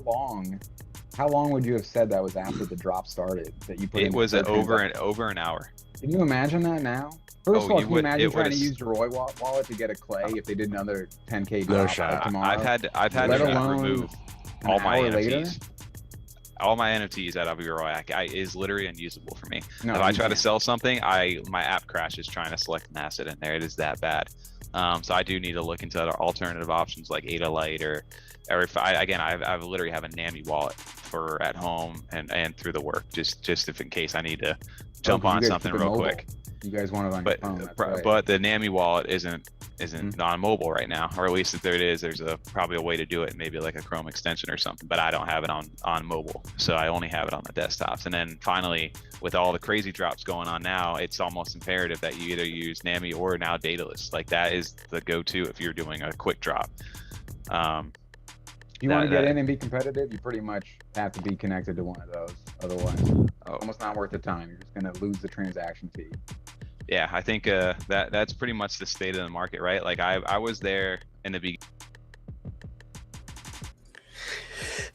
long would you have said that was after the drop started that you put in? It was the third over transaction? an hour. Can you imagine that now? First of all, you can you would- imagine it trying to would've- use your Roy wallet to get a clay if they did another 10K No drop shot. tomorrow? I've had Let to alone remove an all my hour NFTs. later? All my NFTs out of Yoroi is literally unusable for me. No, If I you try to can't. my something, my app crashes trying to select an asset in there. It is that bad. So I do need to look into other alternative options like Ada Lite or if I literally have a NAMI wallet for at home and through the work just if in case I need to jump 'cause you on guys something keep it real mobile. quick. You guys want it on But your phone. That's right. but the NAMI wallet isn't Mhm. on mobile right now, or at least if there it is, there's probably a way to do it, maybe like a Chrome extension or something. But I don't have it on mobile, so I only have it on the desktops. And then finally, with all the crazy drops going on now, it's almost imperative that you either use NAMI or now Daedalus. Like that is the go-to if you're doing a quick drop. If you want to that- get in and be competitive, you pretty much have to be connected to one of those. Otherwise, almost not worth the time. You're just gonna lose the transaction fee. Yeah, I think that's pretty much the state of the market, right? Like I was there in the beginning.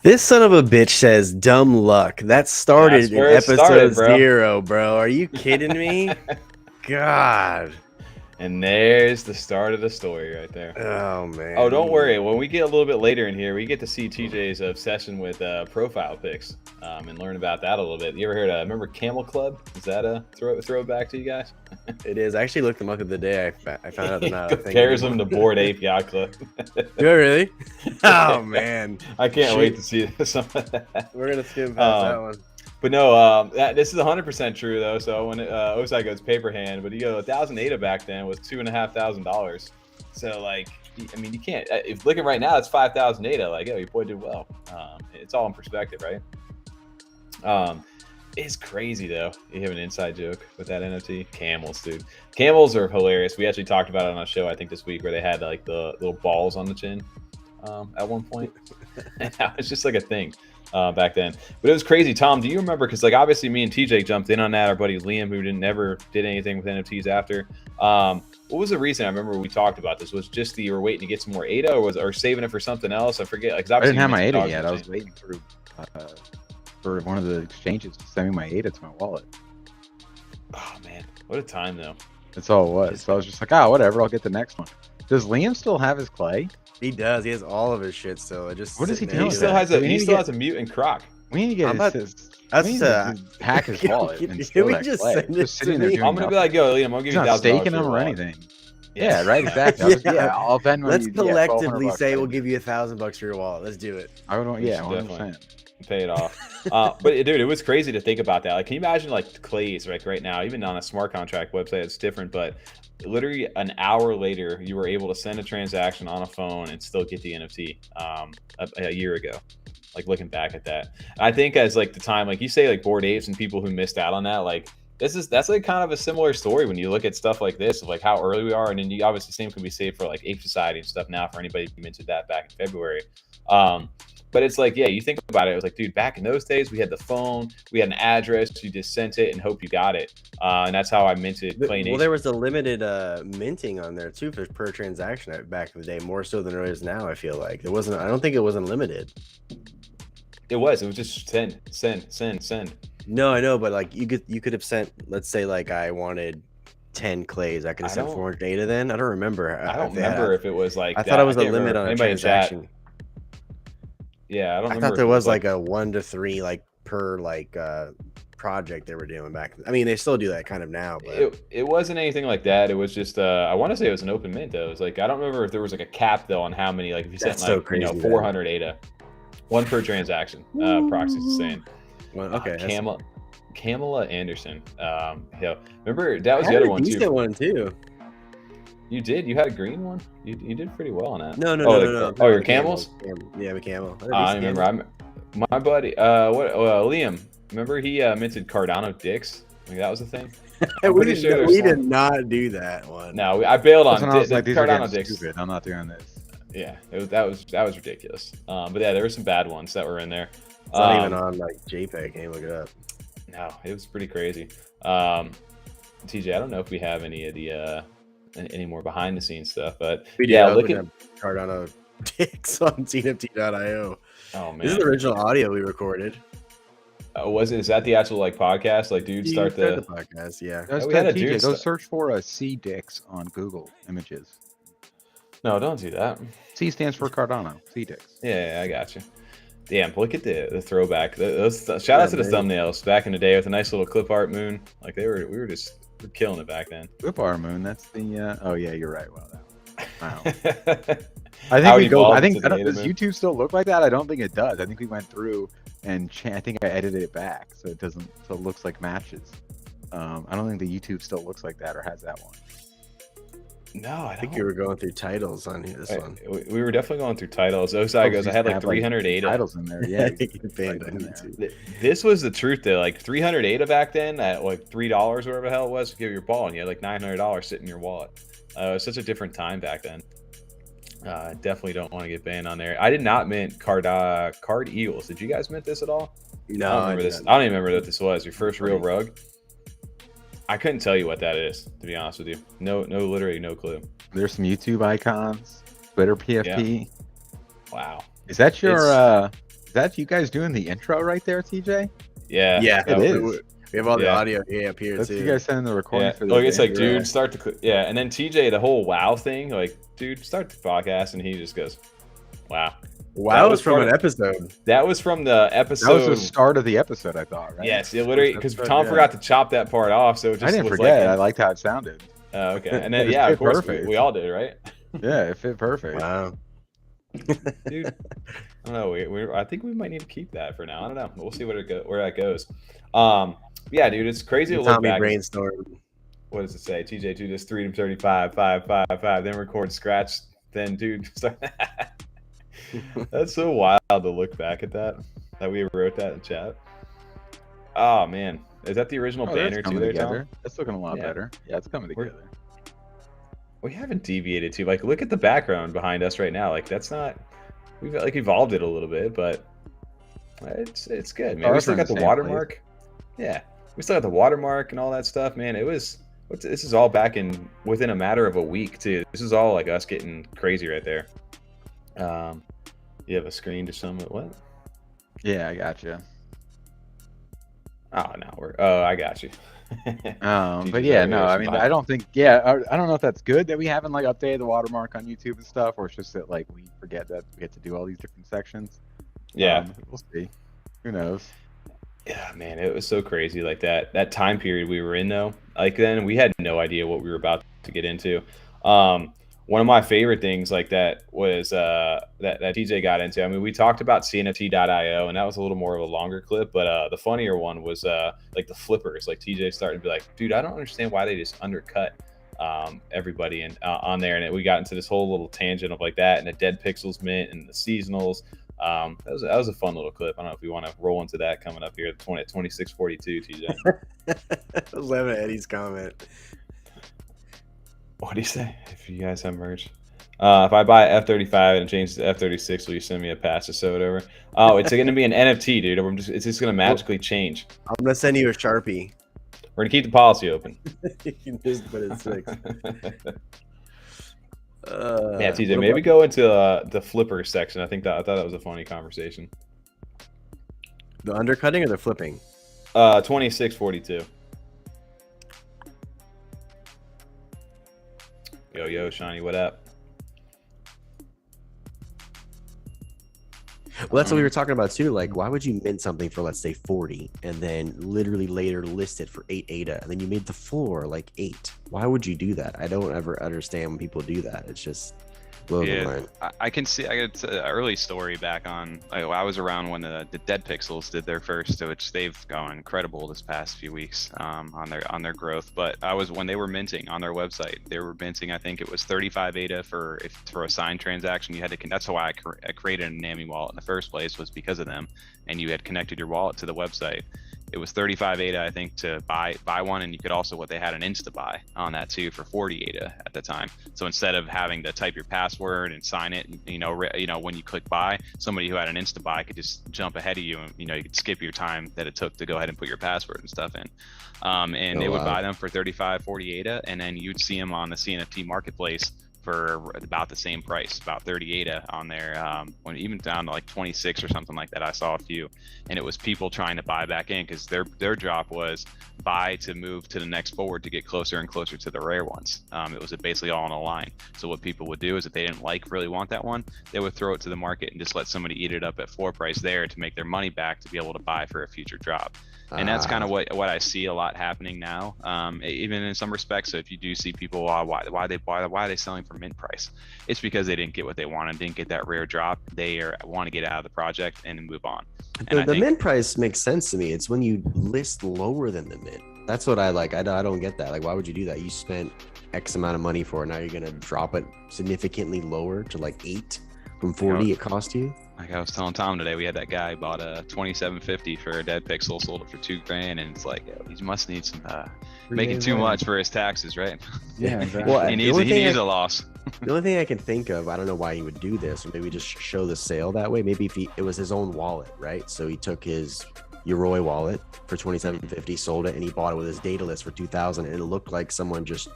This son of a bitch says dumb luck. That started That's in where it episode started, bro. 0, bro. Are you kidding me? God. And there's the start of the story right there. Oh, man. Oh, don't worry. When we get a little bit later in here, we get to see TJ's obsession with profile pics and learn about that a little bit. You ever heard remember Camel Club? Is that a throwback to you guys? It is. I actually looked them up the other day. I found out they're not a thing. Compares them to Bored Ape Yacht Club. Do I really? Oh, man. I can't Shoot. wait to see some of that. We're going to skim past that one. But no, this is 100% true though. So when Osai goes paper hand, but you go 1,000 ADA back then was $2,500. So like, I mean, you can't. If looking right now, it's 5,000 ADA. Like, oh, your boy did well. It's all in perspective, right? It's crazy though. You have an inside joke with that NFT. Camels, dude. Camels are hilarious. We actually talked about it on a show I think this week where they had like the little balls on the chin at one point. And that was just like a thing. Back then, but it was crazy. Tom, do you remember? Because like obviously me and TJ jumped in on that. Our buddy Liam, who never did anything with NFTs after. What was the reason? I remember we talked about this. Was just that you were waiting to get some more ADA, or saving it for something else? I forget. Like, I didn't have my ADA yet. I was waiting for one of the exchanges to send me my ADA to my wallet. Oh man, what a time though. That's all it was. So I was just like, oh, whatever. I'll get the next one. Does Liam still have his clay? He does. He has all of his shit still. What is he doing? He still has a mutant croc. We need to get hack his wallet and Can steal we that just clay. send Just it sitting to there me? doing I'm gonna be like, yo, Liam, I'm gonna give He's you not $1,000 staking for them your or wallet. anything. Yeah, right. Exactly. Yeah. I'll Venmo Let's you. collectively say we'll $1,200. give you $1,000 for your wallet. Let's do it. I don't. We Yeah, should 100%. Pay it off. But dude, it was crazy to think about that. Like, can you imagine like clays like right now, even on a smart contract website, it's different, but literally an hour later, you were able to send a transaction on a phone and still get the NFT a year ago. Like looking back at that, I think as like the time, like you say, like Bored Apes and people who missed out on that, like that's like kind of a similar story when you look at stuff like this, of like how early we are, and then you obviously same can be saved for like Ape Society and stuff now for anybody who minted that back in February. But it's like, yeah, you think about it. It was like, dude, back in those days, we had the phone, we had an address, you just sent it and hope you got it. And that's how I minted Play Nation. Well, there was a limited minting on there too per transaction back in the day, more so than there is now. I feel like it wasn't. I don't think it was unlimited. It was just send. No, I know, but like you could have sent. Let's say like I wanted 10 clays. I could have sent 400 data. Then I don't remember. I don't remember if it was like. I thought it was a limit on a transaction. Yeah, I don't. I thought there was like a 1 to 3 like per like project they were doing back. I mean, they still do that kind of now, but it wasn't anything like that. It was just I want to say it was an open mint though. It was like I don't remember if there was like a cap though on how many. Like if you sent like 400 ADA, one per transaction. Proxy's the same. Well, okay. Kamala Anderson. Yeah, remember that was the other one too. Decent one too. You did. You had a green one. You did pretty well on that. No. Oh, your camels? Yeah, my camel. I remember. My buddy. Liam. Remember he minted Cardano dicks. Like that was the thing. we did not do that one. No, I bailed on Cardano dicks. Stupid. I'm not doing this. Yeah, that was ridiculous. But yeah, there were some bad ones that were in there. It's not even on like JPEG. Can you look it up? No, it was pretty crazy. TJ, I don't know if we have any of the any more behind the scenes stuff, but look at Cardano dicks on CNFT.io. Oh man, this is the original audio we recorded. Is that the actual like podcast? Like, dude, start the podcast. Yeah, go search for C dicks on Google Images. No, don't do that. C stands for Cardano. C dicks. Yeah, I got you. Damn, look at the throwback. Shout out to the thumbnails back in the day with a nice little clip art moon. Like we were just killing it back then. Clip art moon. That's the. Oh yeah, you're right. Wow. I think does YouTube still look like that? I don't think it does. I think we went through and I think I edited it back so it doesn't. So it looks like matches. I don't think the YouTube still looks like that or has that one. No, I I think don't. you were going through titles on here, this one. We were definitely going through titles. Osai goes, I had like 300 ADA. titles in there. Yeah, I think you're banned on in there. YouTube. This was the truth though. Like 300 ADA back then at like $3 or whatever the hell it was to give your ball, and you had like $900 sitting in your wallet. It was such a different time back then. Definitely don't want to get banned on there. I did not mint Card Eagles. Did you guys mint this at all? No, I don't remember this. I don't even remember what this was. Your first real rug. I couldn't tell you what that is, to be honest with you. No, literally no clue. There's some YouTube icons, Twitter PFP. Wow. Is that your is that you guys doing the intro right there, TJ? Yeah. Yeah, It is. We have all the Yeah. audio up here That's too. you guys sending the recording Yeah. for the Like it's like, intro. dude, start the yeah, and then TJ, the whole wow thing, like, dude, start the podcast, and he just goes, wow. Wow, That was from part an of- episode. That was from the That episode. was the start of the episode, I thought, right? Yes, it literally because That's Tom right, forgot to chop that part off, so it just I didn't was forget. I like, liked how it sounded. okay, and then It yeah, fit of course perfect. we all did, right, Yeah, it fit perfect. Wow. dude? I don't know. I think we might need to keep that for now. I don't know. We'll see where that goes. Yeah, dude, it's crazy to look Tommy back. brainstorm. What does it say? TJ to this 3 to 35, 5, 5, 5, then record scratch, then dude. That's so wild to look back at that we wrote that in chat. Oh man, is that the original Oh, that's banner too? coming There, together. Tom? That's looking a lot Yeah. better. Yeah, it's coming We're- together. We haven't deviated too. Like, look at the background behind us right now. Like, that's not. We've like evolved it a little bit, but it's good, man. We Ours still are in got the the same watermark. Yeah, we still got the watermark and all that stuff, man. This is all back within a matter of a week too. This is all like us getting crazy right there. You have a screen to show me what? Yeah, I got you. Oh no, I got you. But yeah, no, I mean, I don't think, I don't know if that's good that we haven't like updated the watermark on YouTube and stuff, or it's just that like we forget that we get to do all these different sections. Yeah, We'll see. Who knows? yeah, man, it was so crazy. Like that time period we were in though. Like then we had no idea what we were about to get into. One of my favorite things like that was that TJ got into. I mean, we talked about CNFT.io, and that was a little more of a longer clip. But the funnier one was like the flippers. Like TJ started to be like, dude, I don't understand why they just undercut everybody on there. And we got into this whole little tangent of like that, and the dead pixels mint and the seasonals. That was a fun little clip. I don't know if you want to roll into that coming up here at 26:42, TJ. I was laughing at Eddie's comment. What do you say? If you guys have merch, if I buy F35 and change to F36, will you send me a pass to sew it over? Oh, it's going to be an NFT, dude. It's just going to magically change. I'm gonna send you a Sharpie. We're going to keep the policy open. You can just put it 6. Yeah, TJ, maybe go into the flipper section. I thought that was a funny conversation. The undercutting or the flipping? 26:42. Yo, Shiny, what up? Well, that's what we were talking about too. Like, why would you mint something for, let's say, 40, and then literally later list it for 8 ADA, and then you made the floor like 8? Why would you do that? I don't ever understand when people do that. It's just blows my mind. I can see. I got an early story back on. I was around when the Dead Pixels did their first, which they've gone incredible this past few weeks on their growth. But I was when they were minting on their website. They were minting. I think it was 35 ADA for a signed transaction. You had to. That's why I created a NAMI wallet in the first place, was because of them. And you had connected your wallet to the website. It was 35 ADA, I think, to buy one, and you could also they had an insta buy on that too for 40 ADA at the time. So instead of having to type your password and sign it, when you click buy, somebody who had an insta buy could just jump ahead of you, and you could skip your time that it took to go ahead and put your password and stuff in. And they would buy them for 35, 40 ADA, and then you'd see them on the CNFT marketplace for about the same price, about 30 ADA on there, when even down to like 26 or something like that. I saw a few, and it was people trying to buy back in because their drop was buy to move to the next forward to get closer and closer to the rare ones. It was basically all on a line. So what people would do is if they didn't really want that one, they would throw it to the market and just let somebody eat it up at floor price there to make their money back to be able to buy for a future drop. And that's kind of what I see a lot happening now, even in some respects. So if you do see people, why are they selling for mint price? It's because they didn't get what they wanted, didn't get that rare drop. They want to get out of the project and move on. And The mint price makes sense to me. It's when you list lower than the mint. That's what I like. I don't get that. Like, why would you do that? You spent X amount of money for it. Now you're gonna drop it significantly lower to like 8 from 40 it cost you. Like I was telling Tom today, we had that guy bought a 2750 for a dead pixel, sold it for $2,000, and it's like, yo, he must need some making too much for his taxes, right? Yeah, exactly. Well, he needs a loss. The only thing I can think of, I don't know why he would do this, or maybe just show the sale that way. Maybe if it was his own wallet, right? So he took his Yoroi wallet for 2750, sold it, and he bought it with his data list for 2000, and it looked like someone just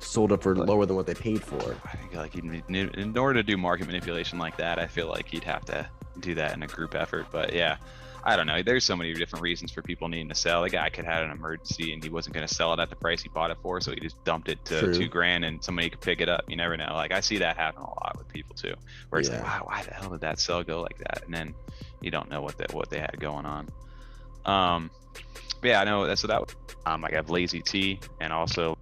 sold it for lower than what they paid for. I think like in order to do market manipulation like that, I feel like he'd have to do that in a group effort. But yeah, I don't know. There's so many different reasons for people needing to sell. The guy could have had an emergency and he wasn't going to sell it at the price he bought it for, so he just dumped it to $2,000 and somebody could pick it up. You never know. Like I see that happen a lot with people too, where it's like, wow, why the hell did that sell go like that? And then you don't know what they had going on. But yeah, I know that's what that was. Like I have Lazy T and also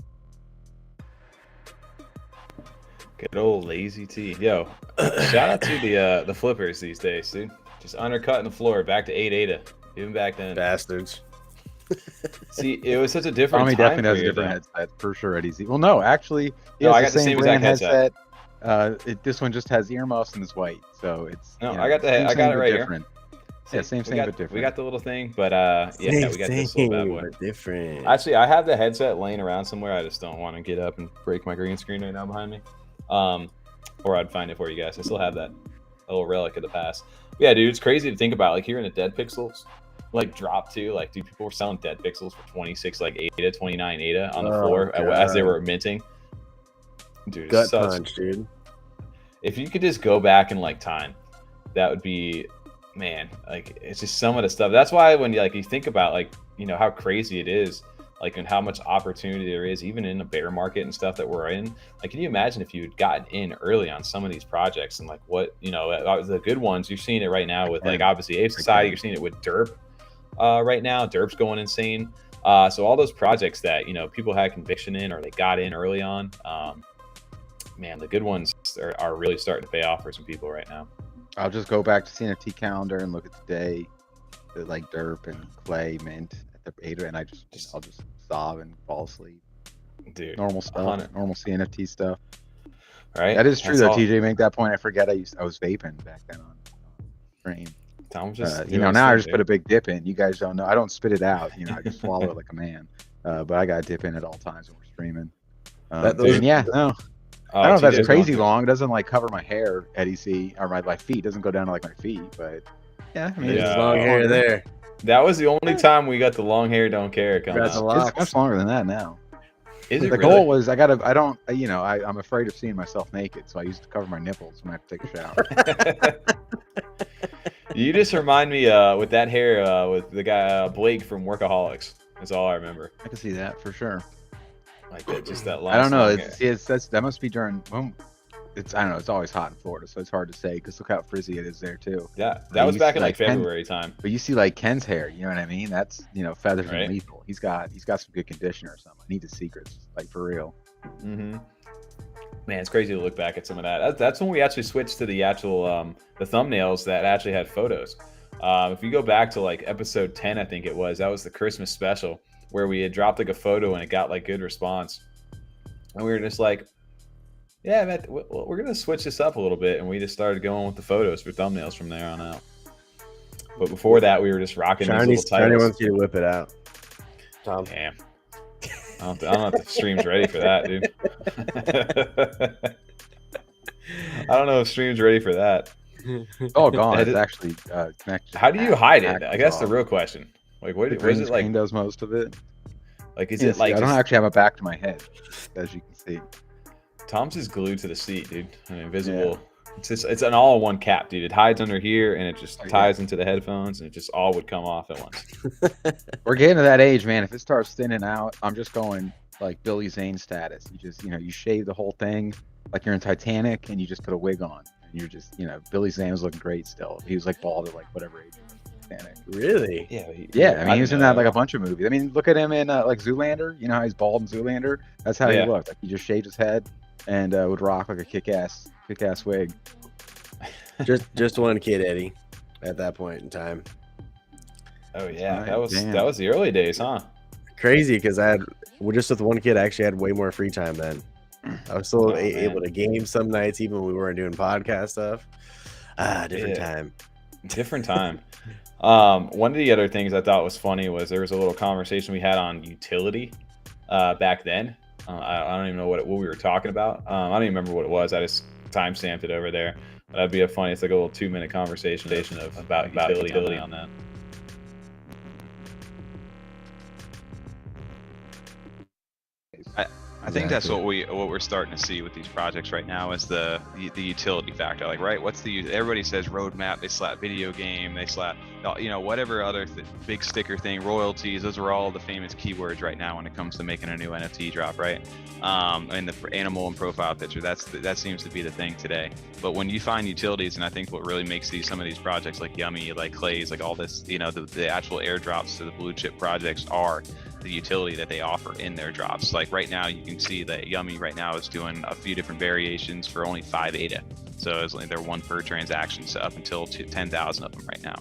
Good old Lazy T. Yo, shout out to the flippers these days, dude. Just undercutting the floor back to 8 ADA. Even back then. Bastards. See, it was such a different Tommy time definitely has a period, different headset for sure, EddyZ. Well, no, actually, he No, has I got the same exact headset. This one just has earmuffs and is white, so it's. No, you know, I got I got it right different. here. Yeah, same, but different. We got the little thing, but yeah, we got this little bad boy. But different. Actually, I have the headset laying around somewhere. I just don't want to get up and break my green screen right now behind me. Or I'd find it for you guys. I still have that little relic of the past. But yeah, dude, it's crazy to think about. Like here in the dead pixels, like drop to like, dude, people were selling dead pixels for 26 like ADA, 29 ADA on the floor as they were minting. Dude, Gut punch, dude. If you could just go back in like time, that would be, man. Like it's just some of the stuff. That's why when you think about like how crazy it is. Like, and how much opportunity there is, even in a bear market and stuff that we're in. Like, can you imagine if you had gotten in early on some of these projects and like what, the good ones, you're seeing it right now with like obviously Ape Society, you're seeing it with Derp right now. Derp's going insane. So all those projects that, people had conviction in or they got in early on, man, the good ones are really starting to pay off for some people right now. I'll just go back to CNFT calendar and look at today, like Derp and Clay mint. And I'll just sob and fall asleep. Dude, normal stuff, normal CNFT stuff. Right. That is true though. TJ, make that point. I forget I was vaping back then on stream. Tom just now I just put a big dip in. You guys don't know. I don't spit it out. I just swallow it like a man. But I got to dip in at all times when we're streaming. I don't know if that's crazy long. It doesn't like cover my hair, EddyZ, or my feet. It doesn't go down to like my feet, but yeah, I mean, there's long hair there. That was the only time we got the long hair don't care come out. It's much longer than that now. Is it the really? goal was I'm afraid of seeing myself naked, so I used to cover my nipples when I have to take a shower. You just remind me with that hair with the guy Blake from Workaholics. That's all I remember. I can see that for sure. Like that, just that long. I don't know. That must be during. I don't know. It's always hot in Florida, so it's hard to say because look how frizzy it is there too. Yeah, that was back in like February time. But you see like Ken's hair, you know what I mean? That's feathers and lethal. He's got some good conditioner or something. I need the secrets, like for real. Mm-hmm. Man, it's crazy to look back at some of that. That's when we actually switched to the actual the thumbnails that actually had photos. If you go back to like episode 10, I think it was, that was the Christmas special where we had dropped like a photo and it got like good response, and we were just like, yeah, man, we're going to switch this up a little bit. And we just started going with the photos for thumbnails from there on out. But before that, we were just rocking these little titles. Johnny wants you to whip it out. Tom. Damn. I don't know if the stream's ready for that, dude. I don't know if stream's ready for that. Oh, gone. It's actually connected. How do you hide it? I guess the real question. Like, what is it like? Does most of it. Like, is it like? I don't actually have it back to my head, as you can see. Tom's is glued to the seat, dude. I mean, invisible. Yeah. It's an all-in-one cap, dude. It hides under here and it just ties into the headphones, and it just all would come off at once. We're getting to that age, man. If it starts thinning out, I'm just going like Billy Zane status. You just, you shave the whole thing like you're in Titanic, and you just put a wig on, and you're just, Billy Zane was looking great still. He was like bald at like whatever age. Titanic. Really? Yeah. I mean, he was in that like a bunch of movies. I mean, look at him in like Zoolander. You know how he's bald in Zoolander? That's how he looked. Like he just shaved his head and would rock like a kick-ass wig. just one kid, Eddie, at that point in time. Oh yeah, that was the early days, huh? crazy because just with one kid, I actually had way more free time then. I was still Oh, able man. to game some nights, even when we weren't doing podcast stuff. Different Yeah. time. Different time. One of the other things I thought was funny was there was a little conversation we had on utility back then. I don't even know what we were talking about. I don't even remember what it was. I just timestamped it over there. But that'd be a funny. It's like a little 2-minute conversation about utility on that. I think that's what we're starting to see with these projects right now is the utility factor. Like, right, everybody says roadmap, they slap video game, they slap whatever other big sticker thing, royalties. Those are all the famous keywords right now when it comes to making a new NFT drop, right? And the animal and profile picture, that seems to be the thing today. But when you find utilities, and I think what really makes some of these projects like Yummy, like Clay's, like all this, the actual airdrops to the blue chip projects are the utility that they offer in their drops. Like right now, you can see that Yummy right now is doing a few different variations for only 5 ADA. So it's like they're 1 per transaction, so up until 10,000 of them right now.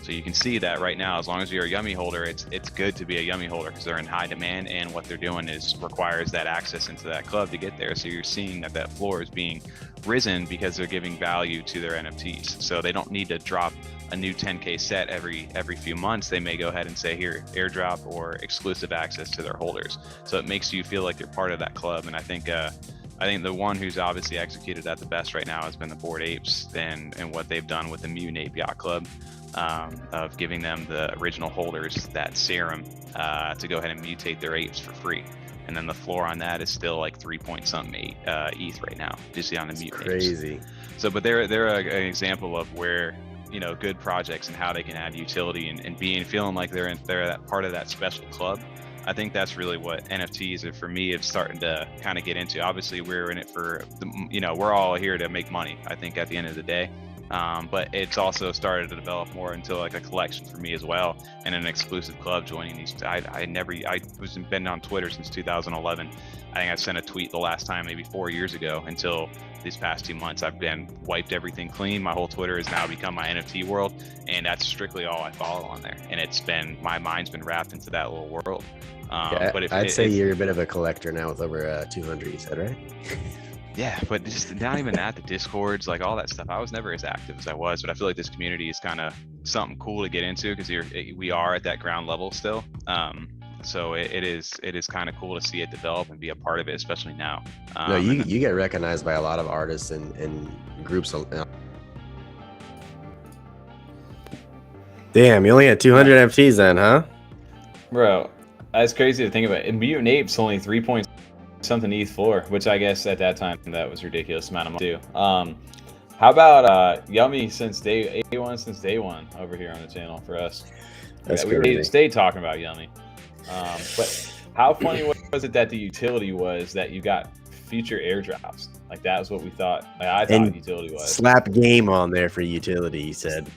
So you can see that right now, as long as you're a Yummy holder, it's good to be a Yummy holder because they're in high demand, and what they're doing requires that access into that club to get there. So you're seeing that floor is being risen because they're giving value to their NFTs. So they don't need to drop a new 10K set every few months. They may go ahead and say, here, airdrop or exclusive access to their holders. So it makes you feel like you're part of that club. And I think the one who's obviously executed that the best right now has been the Bored Apes and what they've done with the Mutant Ape Yacht Club, of giving them the original holders that serum to go ahead and mutate their apes for free. And then the floor on that is still like 3-point-something ETH right now, just on the mutant Crazy. apes. So, but they're an example of where good projects and how they can add utility and feeling like they're that part of that special club. I think that's really what NFTs are for me is starting to kind of get into. Obviously, we're in it for we're all here to make money, I think, at the end of the day. But it's also started to develop more into like a collection for me as well, and an exclusive club joining these. I was been on Twitter since 2011. I think I sent a tweet the last time maybe 4 years ago. Until these past 2 months, I've been wiped everything clean. My whole Twitter has now become my NFT world, and that's strictly all I follow on there. And my mind's been wrapped into that little world. But I'd say you're a bit of a collector now with over 200. You said, right? Yeah, but just not even that, the Discords, like all that stuff. I was never as active as I was, but I feel like this community is kind of something cool to get into because we are at that ground level still. So it is kind of cool to see it develop and be a part of it, especially now. No, you get recognized by a lot of artists and groups. Damn, you only had 200 NFTs then, huh? Bro, that's crazy to think about. And Mutant Apes only 3-point-something ETH floor, which I guess at that time that was ridiculous amount of money too. How about Yummy since day one over here on the channel for us? That's we stayed talking about Yummy. But how funny was it that the utility was that you got future airdrops? Like that was what we thought. Like, I thought utility was slap game on there for utility. He said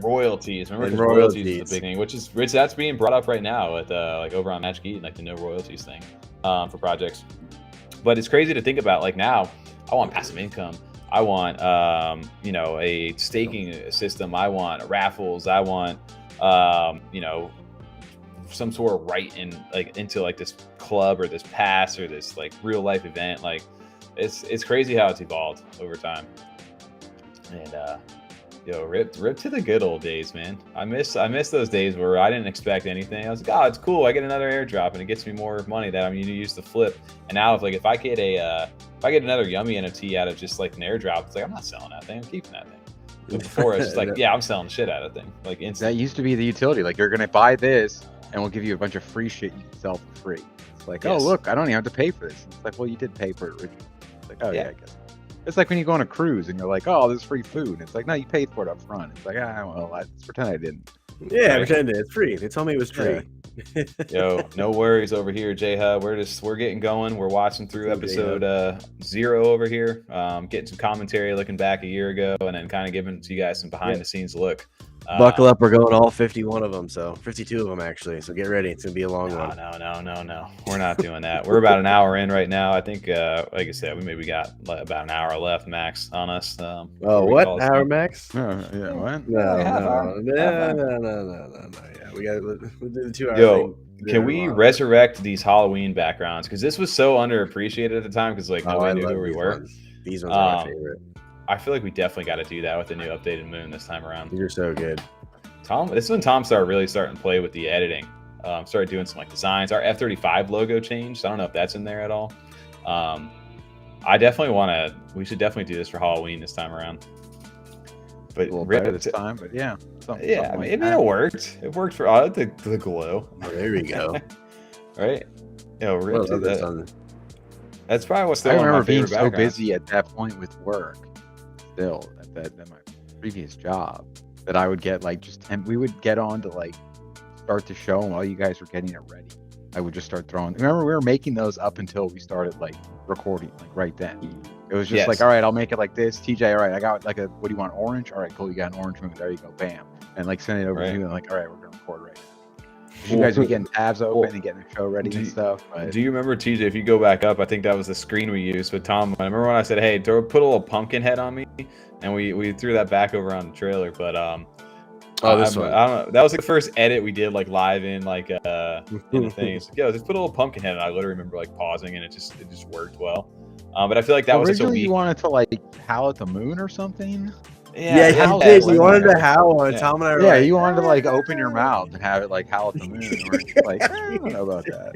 royalties. Remember, royalties is the big thing, which that's being brought up right now with like over on Magic Eden, like the no royalties thing for projects. But it's crazy to think about. Like now, I want passive income. I want a staking system. I want raffles. I want some sort of right into like this club or this pass or this like real life event. Like it's crazy how it's evolved over time. And rip to the good old days, man. I miss those days where I didn't expect anything. I was like, oh, it's cool. I get another airdrop and it gets me more money that I'm going to use to flip. And now it's like if I get another Yummy NFT out of just like an airdrop, it's like I'm not selling that thing. I'm keeping that thing. But before it's just like, yeah, I'm selling the shit out of the thing. Like that used to be the utility. Like you're gonna buy this and we'll give you a bunch of free shit you can sell for free. It's like, yes. Oh look, I don't even have to pay for this. It's like, well, you did pay for it originally. It's like, oh yeah, I guess. It's like when you go on a cruise and you're like, oh, there's free food. It's like, no, you paid for it up front. It's like, let's pretend I didn't. Yeah, pretend it's free. They told me it was free. Yo, no worries over here, J-Hub. We're getting going. We're watching through episode 0 over here. Getting some commentary, looking back a year ago, and then kind of giving to you guys some behind the scenes look. Buckle up, we're going all 51 of them, so 52 of them actually. So get ready, it's gonna be a long one. No, we're not doing that. We're about an hour in right now. I think, like I said, we maybe got about an hour left max on us. What hour max? Yeah, what? No. Yeah, we'll do the 2 hours. Yo, Very can we wild. resurrect these Halloween backgrounds? Because this was so underappreciated at the time because like Oh, nobody I knew love who we these were. ones. These ones are my Um, favorite. I feel like we definitely got to do that with the new updated moon this time around. These are so good. This is when Tom started really starting to play with the editing. Started doing some like designs. Our F35 logo changed. I don't know if that's in there at all. I definitely want to. We should definitely do this for Halloween this time around. A But little better this time, but yeah. yeah, I mean, it worked. It worked for the glow. Oh, there we go. Right? Yeah, we're I into love this that. one. That's probably what's I still one of my remember being favorite so backgrounds. busy at that point with work, still at my previous job, that I would get like we would get on to like start the show, and while you guys were getting it ready, I would just start throwing. Remember, we were making those up until we started like recording, like right then. It was just Yes. like, all right, I'll make it like this. TJ, all right, I got like what do you want, orange? All right, cool, you got an orange moon. There you go, bam. And like send it over Right. to you, and like, all right, we're gonna record right now. You guys were getting tabs open and getting the show ready do and you- stuff. But Do you remember, TJ, if you go back up, I think that was the screen we used with Tom. I remember when I said, hey, put a little pumpkin head on me, and we threw that back over on the trailer. But This one. I don't know. That was the first edit we did like live in like in the thing. It's like, yo, just put a little pumpkin head, and I literally remember like pausing, and it just worked well. But I feel like that was such a originally weak. you wanted to like howl at the moon or something. Yeah, it you was did. like You wanted that. to howl, and Yeah. Tom and I were Yeah, like, you wanted to like open your mouth and have it like howl at the moon. And we're just like, I don't know about that.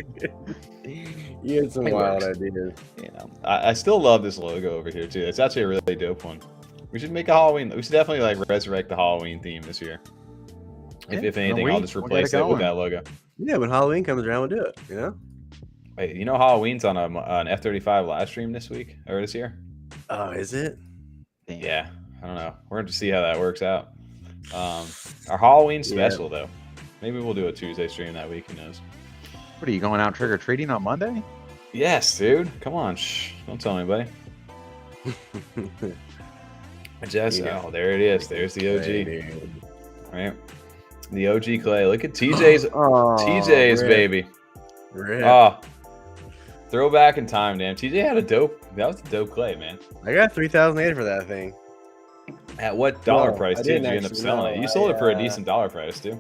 You had some It wild works. ideas. You know, I still love this logo over here too. It's actually a really dope one. We should make a Halloween. We should definitely like resurrect the Halloween theme this year. If anything, I'll just we'll get replace it it with going. that logo. Yeah, when Halloween comes around, we'll do it. You know? Wait, you know Halloween's on an F35 live stream this week or this year? Oh, is it? Damn. Yeah, I don't know. We're going to see how that works out. Our Halloween special though. Maybe we'll do a Tuesday stream that week. Who knows? What are you going out trick or treating on Monday? Yes, dude. Come on. Shh. Don't tell anybody. Just Yeah. oh, there it is. There's the OG. Hey, dude. Right. The OG Clay. Look at TJ's Oh, TJ's rip. baby. Rip. Oh, throwback in time, damn. TJ had that was a dope Clay, man. I got 3,008 for that thing. At what dollar No, price I too did didn't you end up actually selling know. it? You sold it for a I, decent dollar price too.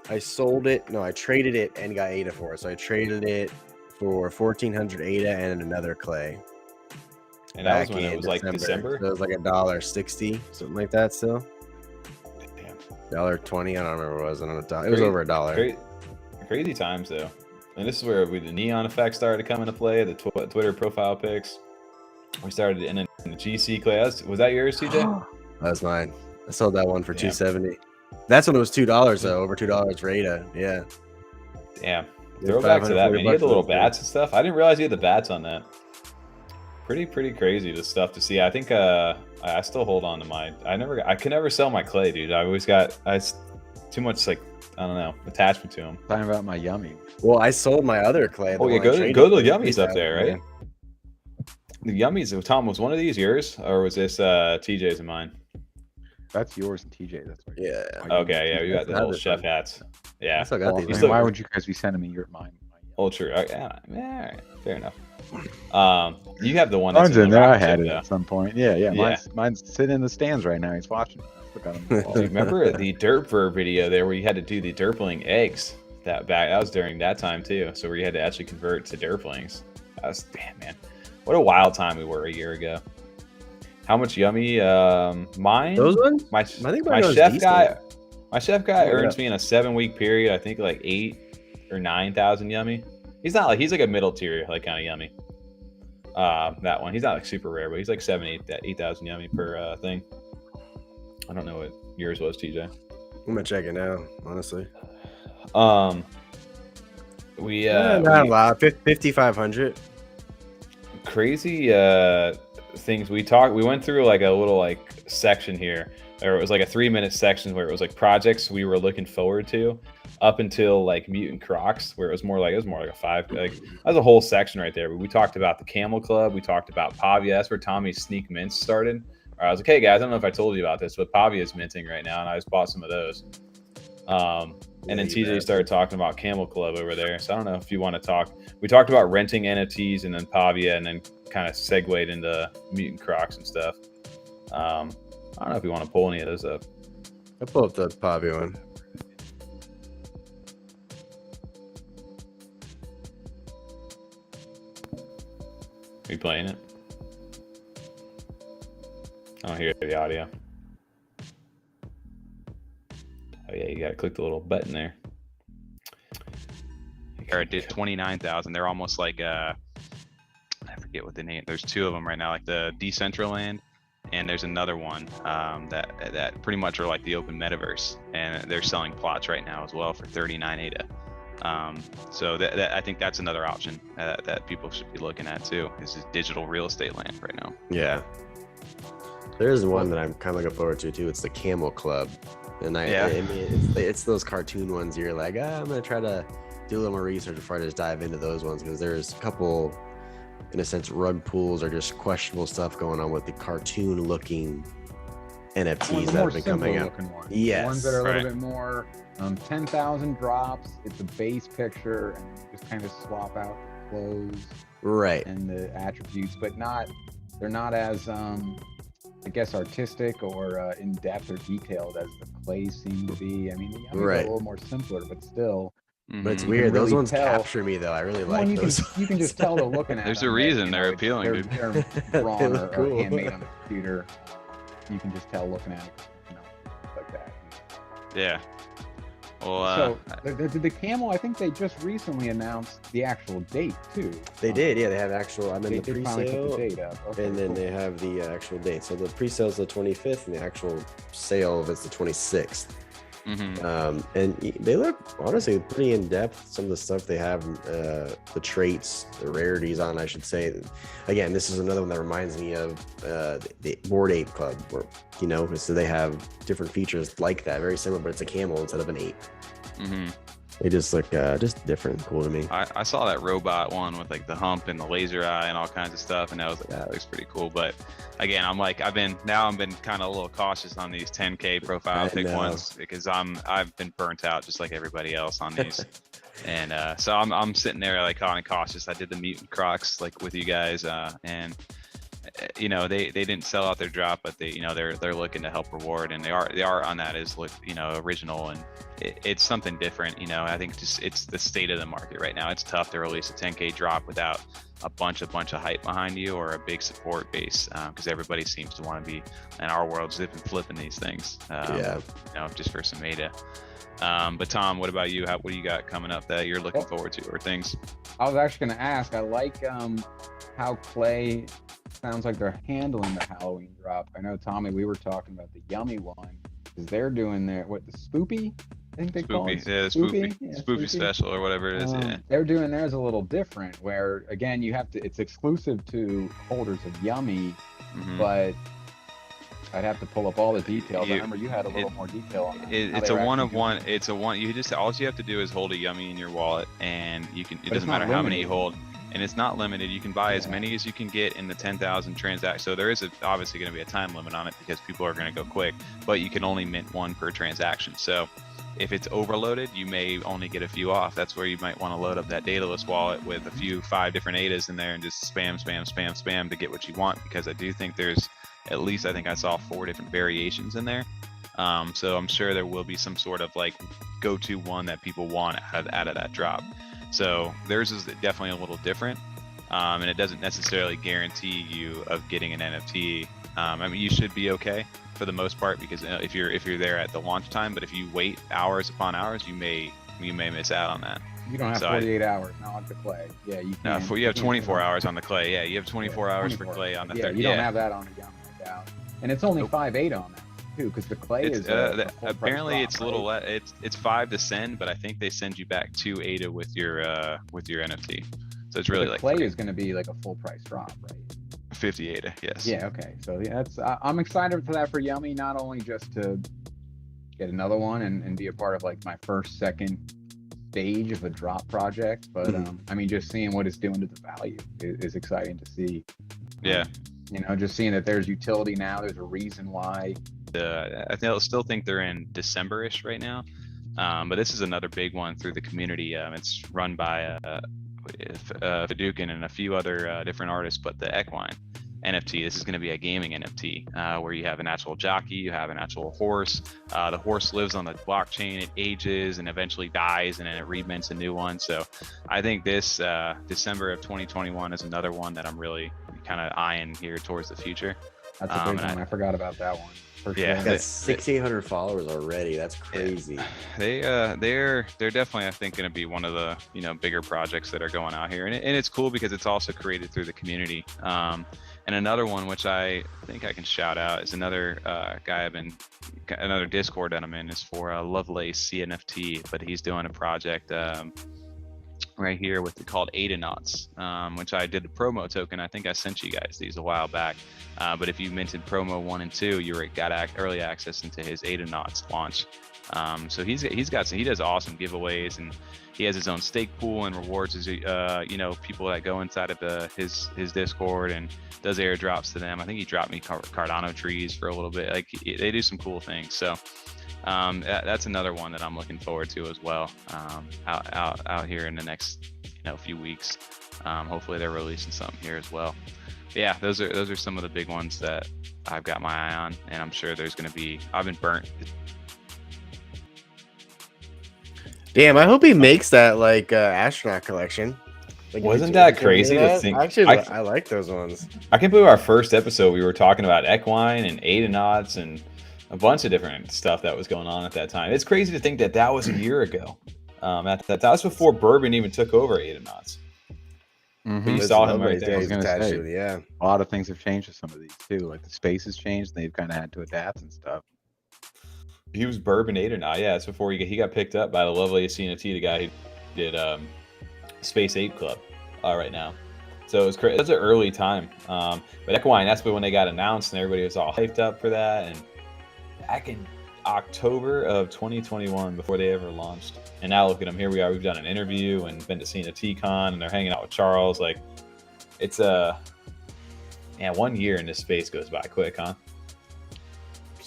I sold it. No, I traded it and got ADA for it. So I traded it for 1,400 ADA and another Clay. And that was back when it in was like December. So it was like $1.60, something like that. Still, Damn. $1.20. I don't remember what it was. I don't know. It was Cra- over $1. Crazy times though. And this is where the neon effects started to come into play. The Twitter profile pics. We started in the GC Clay. Was that yours, TJ? That's mine. I sold that one for Yeah. $2.70. That's when it was $2 though, over $2 for ADA. Yeah. Damn. It was Throwback to that, man. You had the little $540 for bats and stuff. I didn't realize you had the bats on that. Pretty crazy the stuff to see. I think I still hold on to mine. I could never sell my Clay, dude. I always got too much like I don't know attachment to him. Talking about my yummy. Well, I sold my other Clay. the Oh yeah, one I go traded to the for Yummies up there, $3,000. right? The Yummies. Tom, was one of these yours or was this TJ's and mine? That's yours and TJ. That's right. Yeah. Okay, yeah, we got the That's little this chef one. hats. Yeah, I still got Well, these. I mean, still- why would you guys be sending me mine? old true. Yeah, all right, fair enough. You have the one that's Mine's in the there. I rocket had ship, it though. at some point. Yeah. Yeah. Mine's sitting in the stands right now. He's watching. Look at him. Dude, remember the Derpver video there where you had to do the Derpling eggs? That was during that time too. So where you had to actually convert to Derplings. That was damn man. What a wild time we were a year ago. How much Yummy? Mine. Those ones? My think my mine was chef decent. guy. My chef guy Look it earns up. me in a 7-week period. I think like 8 or 9,000 Yummy. He's not like he's like a middle tier like kind of Yummy. That one. He's not like super rare, but he's like 8,000 Yummy per thing. I don't know what yours was, TJ. I'm gonna check it now, honestly. We Not a lot. 5,500. crazy things we went through like a little like section here, or it was like a 3-minute section where it was like projects we were looking forward to up until like Mutant Crocs, where it was more like a 5, like that was a whole section right there. But we talked about the Camel Club, we talked about Pavia. That's where Tommy's sneak mints started. I was like, hey guys, I don't know if I told you about this, but Pavia is minting right now, and I just bought some of those. And then TJ started talking about Camel Club over there. So I don't know if you want to talk. We talked about renting NFTs and then Pavia, and then kind of segued into Mutant Crocs and stuff. I don't know if you want to pull any of those up. I'll pull up the Pavia one. Are you playing it? I don't hear the audio. Oh yeah, you gotta click the little button there. Or it did 29,000. They're almost like I forget what the name. There's two of them right now, like the Decentraland, and there's another one that pretty much are like the open metaverse, and they're selling plots right now as well for 39 ADA. So that I think that's another option that people should be looking at too. Is digital real estate land right now. Yeah. There's one that I'm kind of looking forward to too. It's the Camel Club, and I mean it's those cartoon ones. You're like, I'm gonna try to do a little more research before I just dive into those ones, because there's a couple, in a sense, rug pulls or just questionable stuff going on with the cartoon looking NFTs that have been coming out. Yes, the ones that are a little bit more 10,000 drops. It's a base picture, and you just kind of swap out the clothes, right, and the attributes, but they're not as I guess artistic or in depth or detailed as the clays seem to be. I mean, the Yummies are a little more simpler, but still. But it's weird. Those ones capture me though. I really like those. You can just tell they're looking at. There's a reason they're appealing, dude. They're drawn or handmade on the computer. You can just tell looking at it, like that. Yeah. Well, so the Camel, I think they just recently announced the actual date too. They did, yeah. They have actual. I'm in the pre-sale, and then they have the actual date. So the pre-sale is the 25th, and the actual sale is the 26th. And they look honestly pretty in depth. Some of the stuff they have, the traits, the rarities on, I should say. Again, this is another one that reminds me of the Bored Ape Club, where so they have different features like that, very similar, but it's a camel instead of an ape. They just look just different, cool to me. I saw that robot one with like the hump and the laser eye and all kinds of stuff, and I was like, that looks pretty cool. But again, I'm like, I've been kind of a little cautious on these 10K profile pick ones, because I've been burnt out just like everybody else on these. And so I'm sitting there like kind of cautious. I did the mutant Crocs like with you guys, and they didn't sell out their drop, but they're looking to help reward, and they are on that is original, and it's something different. I think just it's the state of the market right now. It's tough to release a 10K drop without a bunch of hype behind you or a big support base, because everybody seems to want to be in our world zipping flipping these things. Just for some ADA. But Tom, what about you? What do you got coming up that you're looking forward to, or things? I was actually going to ask. I like how Clay sounds like they're handling the Halloween drop. I know, Tommy, we were talking about the Yummy one, because they're doing the Spoopy? I think they call it. Yeah, Spoopy special or whatever it is. They're doing theirs a little different, where again it's exclusive to holders of Yummy, but I'd have to pull up all the details. I remember you had a little more detail on that. It's a one of one. It's a one. All you have to do is hold a Yummy in your wallet, and you can. It doesn't matter how many you hold. And it's not limited. You can buy as many as you can get in the 10,000 transactions. So there is obviously going to be a time limit on it, because people are going to go quick, but you can only mint one per transaction. So if it's overloaded, you may only get a few off. That's where you might want to load up that dataless wallet with 5 different ADAs in there and just spam to get what you want, because I do think there's at least, I think I saw 4 different variations in there. So I'm sure there will be some sort of like go-to one that people want out of that drop. So theirs is definitely a little different, and it doesn't necessarily guarantee you of getting an NFT. I mean, you should be okay for the most part, because if you're there at the launch time, but if you wait hours upon hours, you may miss out on that. You don't have 48 hours, not like the Clay. Yeah, you can. No, you have 24 hours on the Clay. Yeah, you have 24 hours for Clay on the third. You don't have that on the Yummy, I doubt. And it's only 5.8 on that too, because the Clay is apparently it's a little it's 5 to send, but I think they send you back 2 ADA with your NFT. So it's really the like Clay is going to be like a full price drop, right? 50 ADA, yes. Yeah, okay. So yeah, I'm excited for that for Yummy, not only just to get another one and be a part of like my second stage of a drop project, but I mean, just seeing what it's doing to the value is exciting to see. Yeah. Just seeing that there's utility now, there's a reason why. I still think they're in December-ish right now, but this is another big one through the community. It's run by Fadukin and a few other different artists, but the Equine. NFT. This is going to be a gaming NFT where you have an actual jockey, you have an actual horse. The horse lives on the blockchain, it ages and eventually dies, and then it remints a new one. So I think this December of 2021 is another one that I'm really kind of eyeing here towards the future. That's a big one. I forgot about that one. For sure. Yeah, Got 1,600 followers already. That's crazy. They're definitely, I think, going to be one of the bigger projects that are going out here, and it's cool because it's also created through the community. And another one which I think I can shout out is another another Discord that I'm in is for Lovelace CNFT, but he's doing a project right here called EddyZ, which I did the promo token. I think I sent you guys these a while back. But if you minted promo 1 and 2, you got early access into his EddyZ launch. So he does awesome giveaways, and he has his own stake pool and rewards his people that go inside of his Discord and does airdrops to them. I think he dropped me Cardano trees for a little bit. Like they do some cool things. So that's another one that I'm looking forward to as well. Out here in the next few weeks. Hopefully they're releasing something here as well. But yeah, those are some of the big ones that I've got my eye on, and I'm sure there's going to be. I've been burnt. Damn, I hope he makes that like astronaut collection. Like, Wasn't that crazy to think? Actually, I like those ones. I can't believe our first episode we were talking about equine and EddyZ and a bunch of different stuff that was going on at that time. It's crazy to think that was a year ago. That was before Bourbon even took over EddyZ. Mm-hmm. You saw him right there. I was gonna say, yeah. A lot of things have changed with some of these too. Like the space has changed. They've kind of had to adapt and stuff. He was Bourbon EddyZ. Yeah, it's before he got picked up by the lovely CNFT, the guy who did Space Ape Club right now. So it was crazy. It was an early time. But Equine, that's when they got announced and everybody was all hyped up for that. And back in October of 2021, before they ever launched. And now look at them. Here we are. We've done an interview and been to CNFT Con, and they're hanging out with Charles. Like, it's 1 year in this space goes by quick, huh?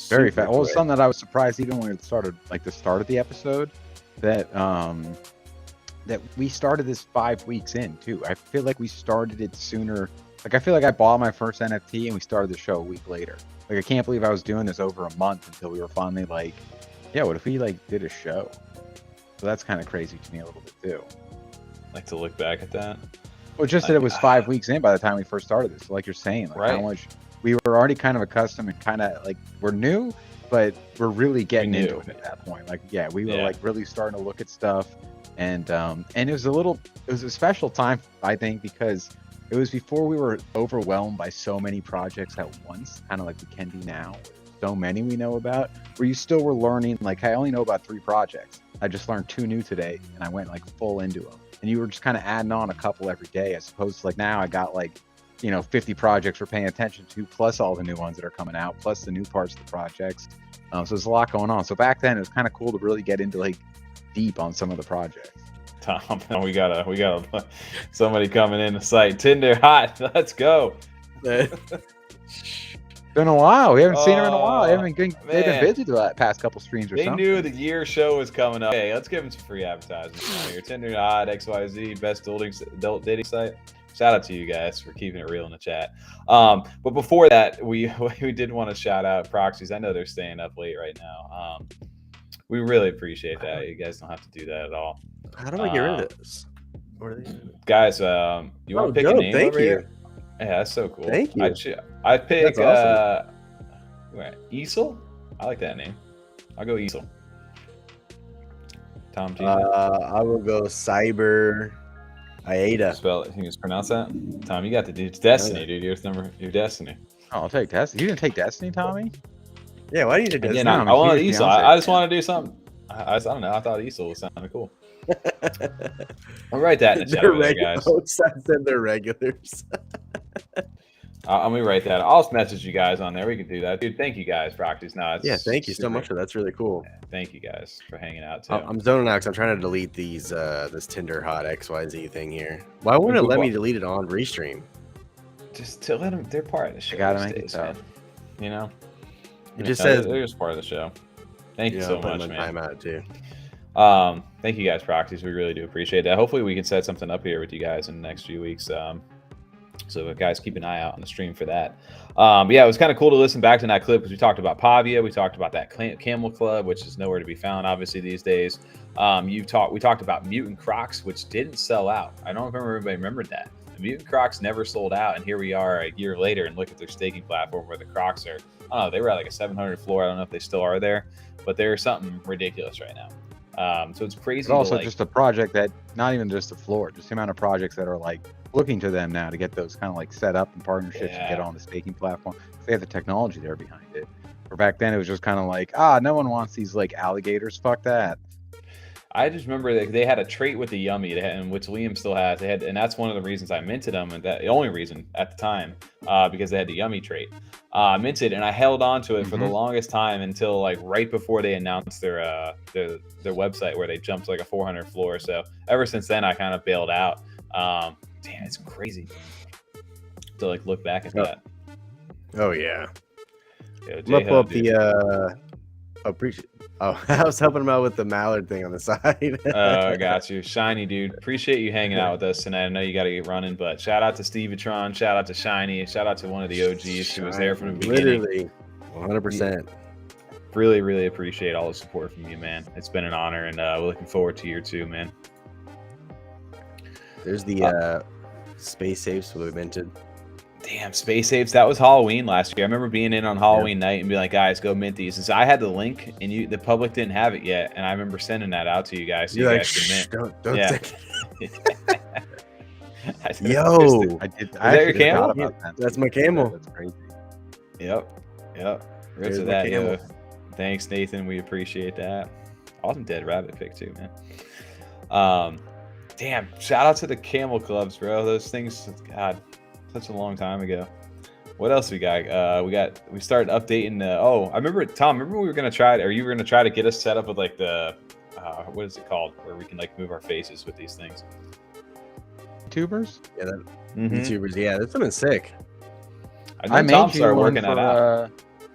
Very fast. Well, something that I was surprised even when we started, like the start of the episode, that we started this 5 weeks in too. I feel like we started it sooner. Like I feel like I bought my first NFT and we started the show a week later. Like I can't believe I was doing this over a month until we were finally like, yeah, what if we like did a show? So that's kind of crazy to me a little bit too. Like to look back at that. Well, just that it was 5 weeks in by the time we first started this. So like you're saying, like how much we were already kind of accustomed and kind of like we're new, but we're really getting into it at that point. Like, yeah, we were like really starting to look at stuff, and it was a special time, I think, because it was before we were overwhelmed by so many projects at once, kind of like we can be now. So many we know about, where you still were learning. Like I only know about 3 projects. I just learned 2 new today, and I went like full into them. And you were just kind of adding on a couple every day, as opposed to like now I got like 50 projects we're paying attention to, plus all the new ones that are coming out, plus the new parts of the projects. So there's a lot going on. So back then it was kind of cool to really get into like deep on some of the projects. Tom, we got somebody coming in the site. Tinder hot. Let's go. Been a while. We haven't seen her in a while. They've been busy the past couple streams or something. They knew the year show was coming up. Hey, let's give them some free advertising here. Tinder hot, XYZ, best adult dating site. Shout out to you guys for keeping it real in the chat. But before that, we did want to shout out Proxies. I know they're staying up late right now. We really appreciate that. You guys don't have to do that at all. How do I get rid of this? Guys, you want to pick a name over here? Yeah, that's so cool. Thank you. I pick awesome. Easel. I like that name. I'll go Easel. Tom G. I will go Cyber Aida. Spell it. Can you just pronounce that? Tom, you got to do it's Destiny, dude. Your Destiny. Oh, I'll take Destiny. You didn't take Destiny, Tommy? Yeah, why did you do Destiny? Yeah, I wanted Easel. I just want to do something. I don't know. I thought Easel was sounding cool. I'll write that in the chat, there, guys. Both sides and they're regulars. Let me write that. I'll message you guys on there. We can do that, dude. Thank you guys, Proxies. Thank you so much for that. That's really cool. Thank you guys for hanging out too. I'm zoning out because I'm trying to delete these this Tinder hot XYZ thing here. Why wouldn't it let me delete it on Restream? Just to let them. They're part of the show. You gotta make it tough. It just says they're just part of the show. Thank you so much, man. Time out too. Thank you guys, Proxies. We really do appreciate that. Hopefully we can set something up here with you guys in the next few weeks. So guys, keep an eye out on the stream for that. But yeah, it was kind of cool to listen back to that clip because we talked about Pavia, we talked about that Camel Club, which is nowhere to be found, obviously these days. We talked about Mutant Crocs, which didn't sell out. I don't remember everybody remembered that. The Mutant Crocs never sold out, and here we are a year later, and look at their staking platform where the Crocs are. I don't know, they were at like a 700 floor. I don't know if they still are there, but they're something ridiculous right now. So it's crazy. But also just a project that not even just the floor, just the amount of projects that are like looking to them now to get those kind of like set up in partnerships and get on the staking platform. They have the technology there behind it. Or back then it was just kind of like, no one wants these like alligators. Fuck that. I just remember they had a trait with the Yummy, and which Liam still has. They had, and that's one of the reasons I minted them, and that the only reason at the time, because they had the Yummy trait. Minted, and I held on to it for the longest time until like right before they announced their website where they jumped like a 400 floor. So ever since then, I kind of bailed out. Damn, it's crazy to like look back at that. Oh yeah. Yeah, I'm up the appreciate. Oh, I was helping him out with the mallard thing on the side. I got you. Shiny, dude. Appreciate you hanging out with us tonight. I know you got to get running, but shout out to Stevetron. Shout out to Shiny. Shout out to one of the OGs who was there from the beginning. Literally, 100%. Really, really appreciate all the support from you, man. It's been an honor, and we're looking forward to year 2, man. There's the space safes we minted. Damn, Space Apes. That was Halloween last year. I remember being in on Halloween night and being like, guys, go mint these. And so I had the link, and the public didn't have it yet. And I remember sending that out to you guys. So You're you like, guys can mint. don't Yeah. Yo. I did. Is that your camel? That's my camel. That's crazy. Yep. Rip There's to my that, camel. yo. Thanks, Nathan. We appreciate that. Awesome dead rabbit pick, too, man. Damn. Shout out to the camel clubs, bro. Those things, God, such a long time ago. What else we got? We started updating the. I remember, Tom. Remember we were gonna try it, or you were gonna try to get us set up with like the, what is it called, where we can like move our faces with these things. YouTubers? Yeah, YouTubers. Yeah, that's something sick. I know Tom made you started one working for, that out.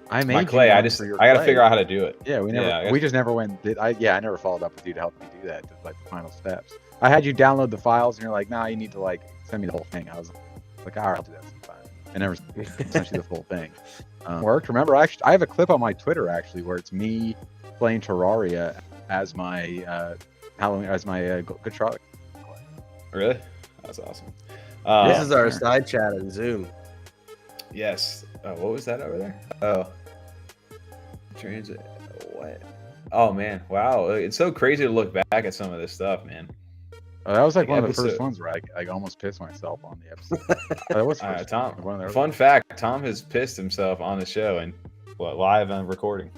I made My you clay. one I got for to your figure clay. out how to do it. Yeah, Yeah, we just never went. I never followed up with you to help me do that. Just like the final steps. I had you download the files, and you're like, nah, you need to like send me the whole thing. I was like, all right, I'll do that sometime. I never sent you the full thing. Worked. Remember, I have a clip on my Twitter actually where it's me playing Terraria as my Halloween, as my good Charlie. Really? That's awesome. This is our side chat in Zoom. Yes. What was that over there? Oh. Transit. What? Oh, man. Wow. It's so crazy to look back at some of this stuff, man. That was like one of the episode- first ones where I almost pissed myself on the episode. That was first Tom. one of the Fun fact: Tom has pissed himself on the show and live and recording.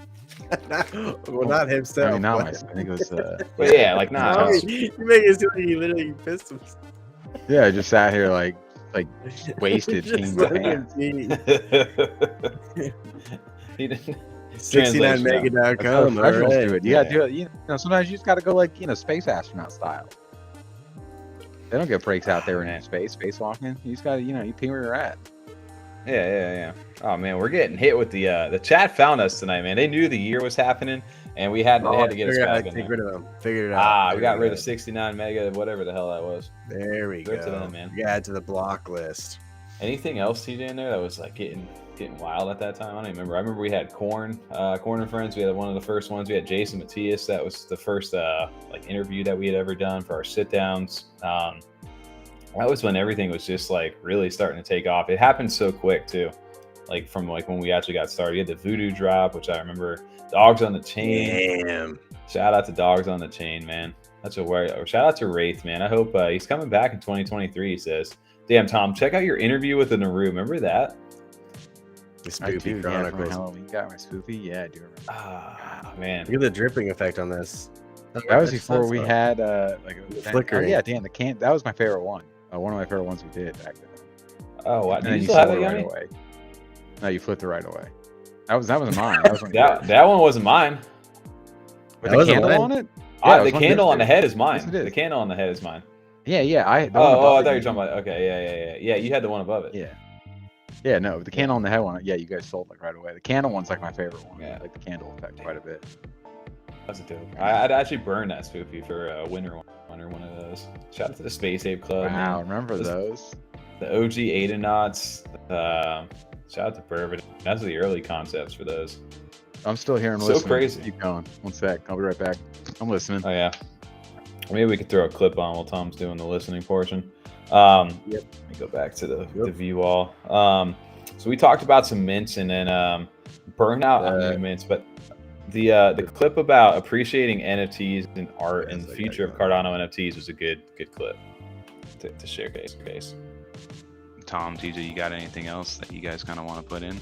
Well, not himself. I mean, not but- myself. I think it was. But yeah, like nah. Tommy, you make it seem like he literally pissed himself. Yeah, I just sat here like wasted. Just Came let to him hand. see. He didn't. 69mega.com. Professionals All do it. You gotta do it. You know, sometimes you just gotta go like space astronaut style. They don't get breaks out there in space, spacewalking. You just gotta, you pee where you're at. Yeah. Oh man, we're getting hit with the chat found us tonight, man. They knew the year was happening, and they had to get us back in Take there. rid of them. Figured it out. We got rid of 69 mega, whatever the hell that was. There we go. Good to them, man. We got to the block list. Anything else TJ in there that was like getting wild at that time? I don't even remember. I remember we had Corn and Friends. We had one of the first ones. We had Jason Matias. That was the first like interview that we had ever done for our sit downs. That was when everything was just like really starting to take off. It happened so quick too. Like from like when we actually got started. We had the Voodoo drop, which I remember. Dogs on the Chain. Damn. Shout out to Dogs on the Chain, man. That's a word. Shout out to Wraith, man. I hope he's coming back in 2023. He says, "Damn, Tom, check out your interview with the Naru. Remember that?" The I do, Spoopy yeah, from Chronicles. Halloween got my spoopy. Yeah, I do remember. Ah, man. Look at the dripping effect on this. That was before we had like a flickering. Oh, yeah, damn, that was my favorite one. One of my favorite ones we did back then. Oh, wow. And Do then you you still have sold that, it right Yummy? away. No, you flipped it right away. That wasn't mine. That was one That one wasn't mine. with That the wasn't candle mine. on it. The it was one candle on the different. head is mine. Yes, it is. The candle on the head is mine. Yeah. The one I above thought it, you were talking about. Okay, yeah. You had the one above it. Yeah, no, the candle on the head one. Yeah, you guys sold like right away. The candle one's like my favorite one. Yeah. I like the candle effect quite a bit. That's a dope. I'd actually burn that spoopy for a winter one of those. Shout out to the Space Ape Club. Wow, man. remember This- those? the OG Adenauts. Shout out to Bourbon. That's the early concepts for those. I'm still here and So listening. crazy. Keep going. One sec. I'll be right back. I'm listening. Oh yeah. Maybe we could throw a clip on while Tom's doing the listening portion. Yep. Let me go back to the view all. So we talked about some mints and then burnout on new mints, but the clip about appreciating NFTs and art and the future of Cardano NFTs was a good clip to showcase. Tom, TJ, you got anything else that you guys kind of want to put in?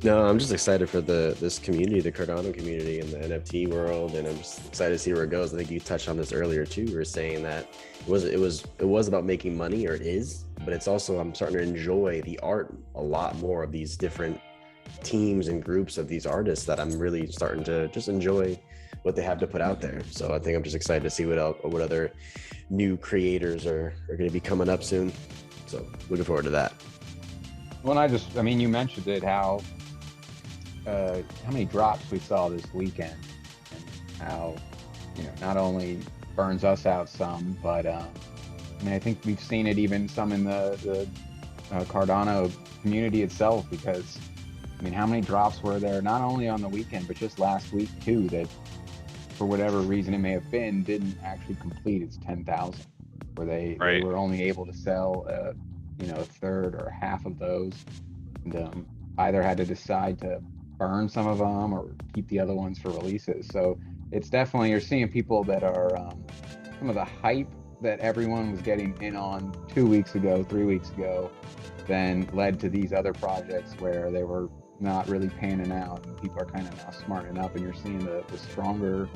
No, I'm just excited for this community, the Cardano community and the NFT world, and I'm just excited to see where it goes. I think you touched on this earlier too. You were saying that it was about making money, or it is, but it's also, I'm starting to enjoy the art a lot more of these different teams and groups of these artists that I'm really starting to just enjoy what they have to put out there. So I think I'm just excited to see what other new creators are going to be coming up soon. So looking forward to that. Well, I mean, you mentioned it, how many drops we saw this weekend, and how, not only burns us out some, but I mean, I think we've seen it even some in the Cardano community itself, because I mean, how many drops were there, not only on the weekend, but just last week too, that for whatever reason it may have been, didn't actually complete its 10,000, where they were only able to sell, a third or half of those, and either had to decide to burn some of them or keep the other ones for releases. So it's definitely, you're seeing people that are some of the hype that everyone was getting in on 2 weeks ago, 3 weeks ago, then led to these other projects where they were not really panning out, and people are kind of now smartening up, and you're seeing the stronger,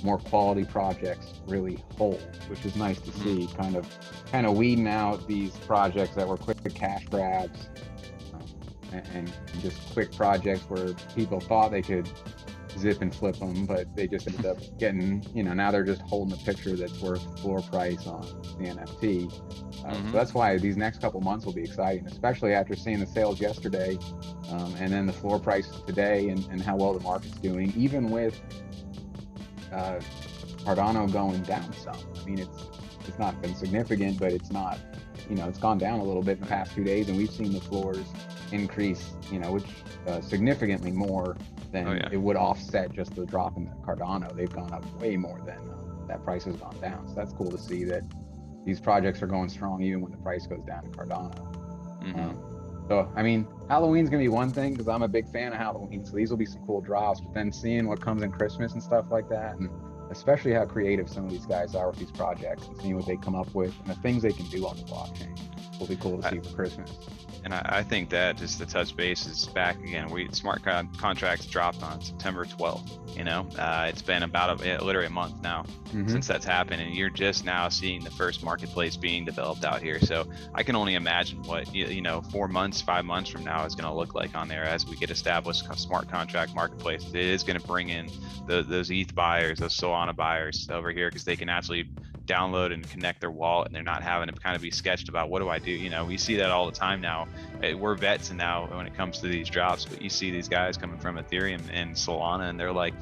more quality projects really hold, which is nice to see. Kind of weeding out these projects that were quick cash grabs, and just quick projects where people thought they could zip and flip them, but they just ended up getting, now they're just holding a picture that's worth floor price on CNFT. So that's why these next couple months will be exciting, especially after seeing the sales yesterday, and then the floor prices today, and how well the market's doing, even with Cardano going down some. I mean, it's not been significant, but it's not, it's gone down a little bit in the past 2 days, and we've seen the floors increase, which significantly more than it would offset just the drop in the Cardano. They've gone up way more than that price has gone down. So that's cool to see that these projects are going strong even when the price goes down in Cardano. So, I mean, Halloween's gonna be one thing, because I'm a big fan of Halloween, so these will be some cool drops, but then seeing what comes in Christmas and stuff like that, and especially how creative some of these guys are with these projects, and seeing what they come up with and the things they can do on the blockchain will be cool to see for Christmas. And I think that, just to touch base, is back again. Smart contracts dropped on September 12th. It's been about literally a month now since that's happened, and you're just now seeing the first marketplace being developed out here. So I can only imagine what 4 months, 5 months from now is going to look like on there as we get established smart contract marketplace. It is going to bring in those ETH buyers, those Solana buyers over here, because they can actually download and connect their wallet, and they're not having to kind of be sketched about, what do I do? We see that all the time now. We're vets now when it comes to these drops, but you see these guys coming from Ethereum and Solana, and they're like,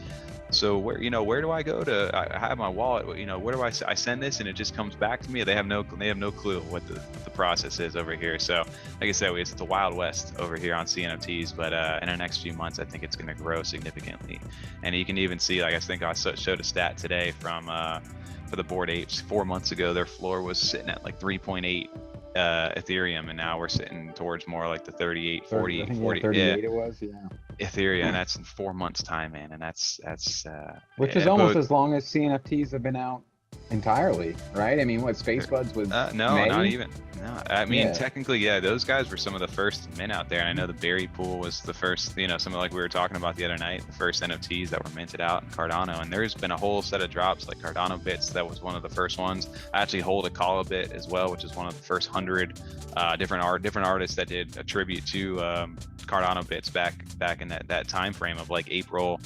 so where do I go to? I have my wallet. Where do I send this, and it just comes back to me? They have no clue what the process is over here. So like I said, it's the Wild West over here on CNFTs, but in the next few months, I think it's going to grow significantly. And you can even see, like, I think I showed a stat today from for the Bored Apes. 4 months ago, their floor was sitting at like 3.8 Ethereum, and now we're sitting towards more like the 38, 40, 40. 38 it was, Ethereum, and that's in 4 months time, man. And that's which is almost as long as CNFTs have been out entirely, right? I mean, what, Spacebuds was no, May? not even. No, I mean, technically, those guys were some of the first mint out there. And I know the Berry Pool was the first, some of, like we were talking about the other night, the first NFTs that were minted out in Cardano. And there's been a whole set of drops, like Cardano Bits, that was one of the first ones. I actually hold a Kala Bit as well, which is one of the first 100 different artists that did a tribute to Cardano Bits back in that time frame of like April,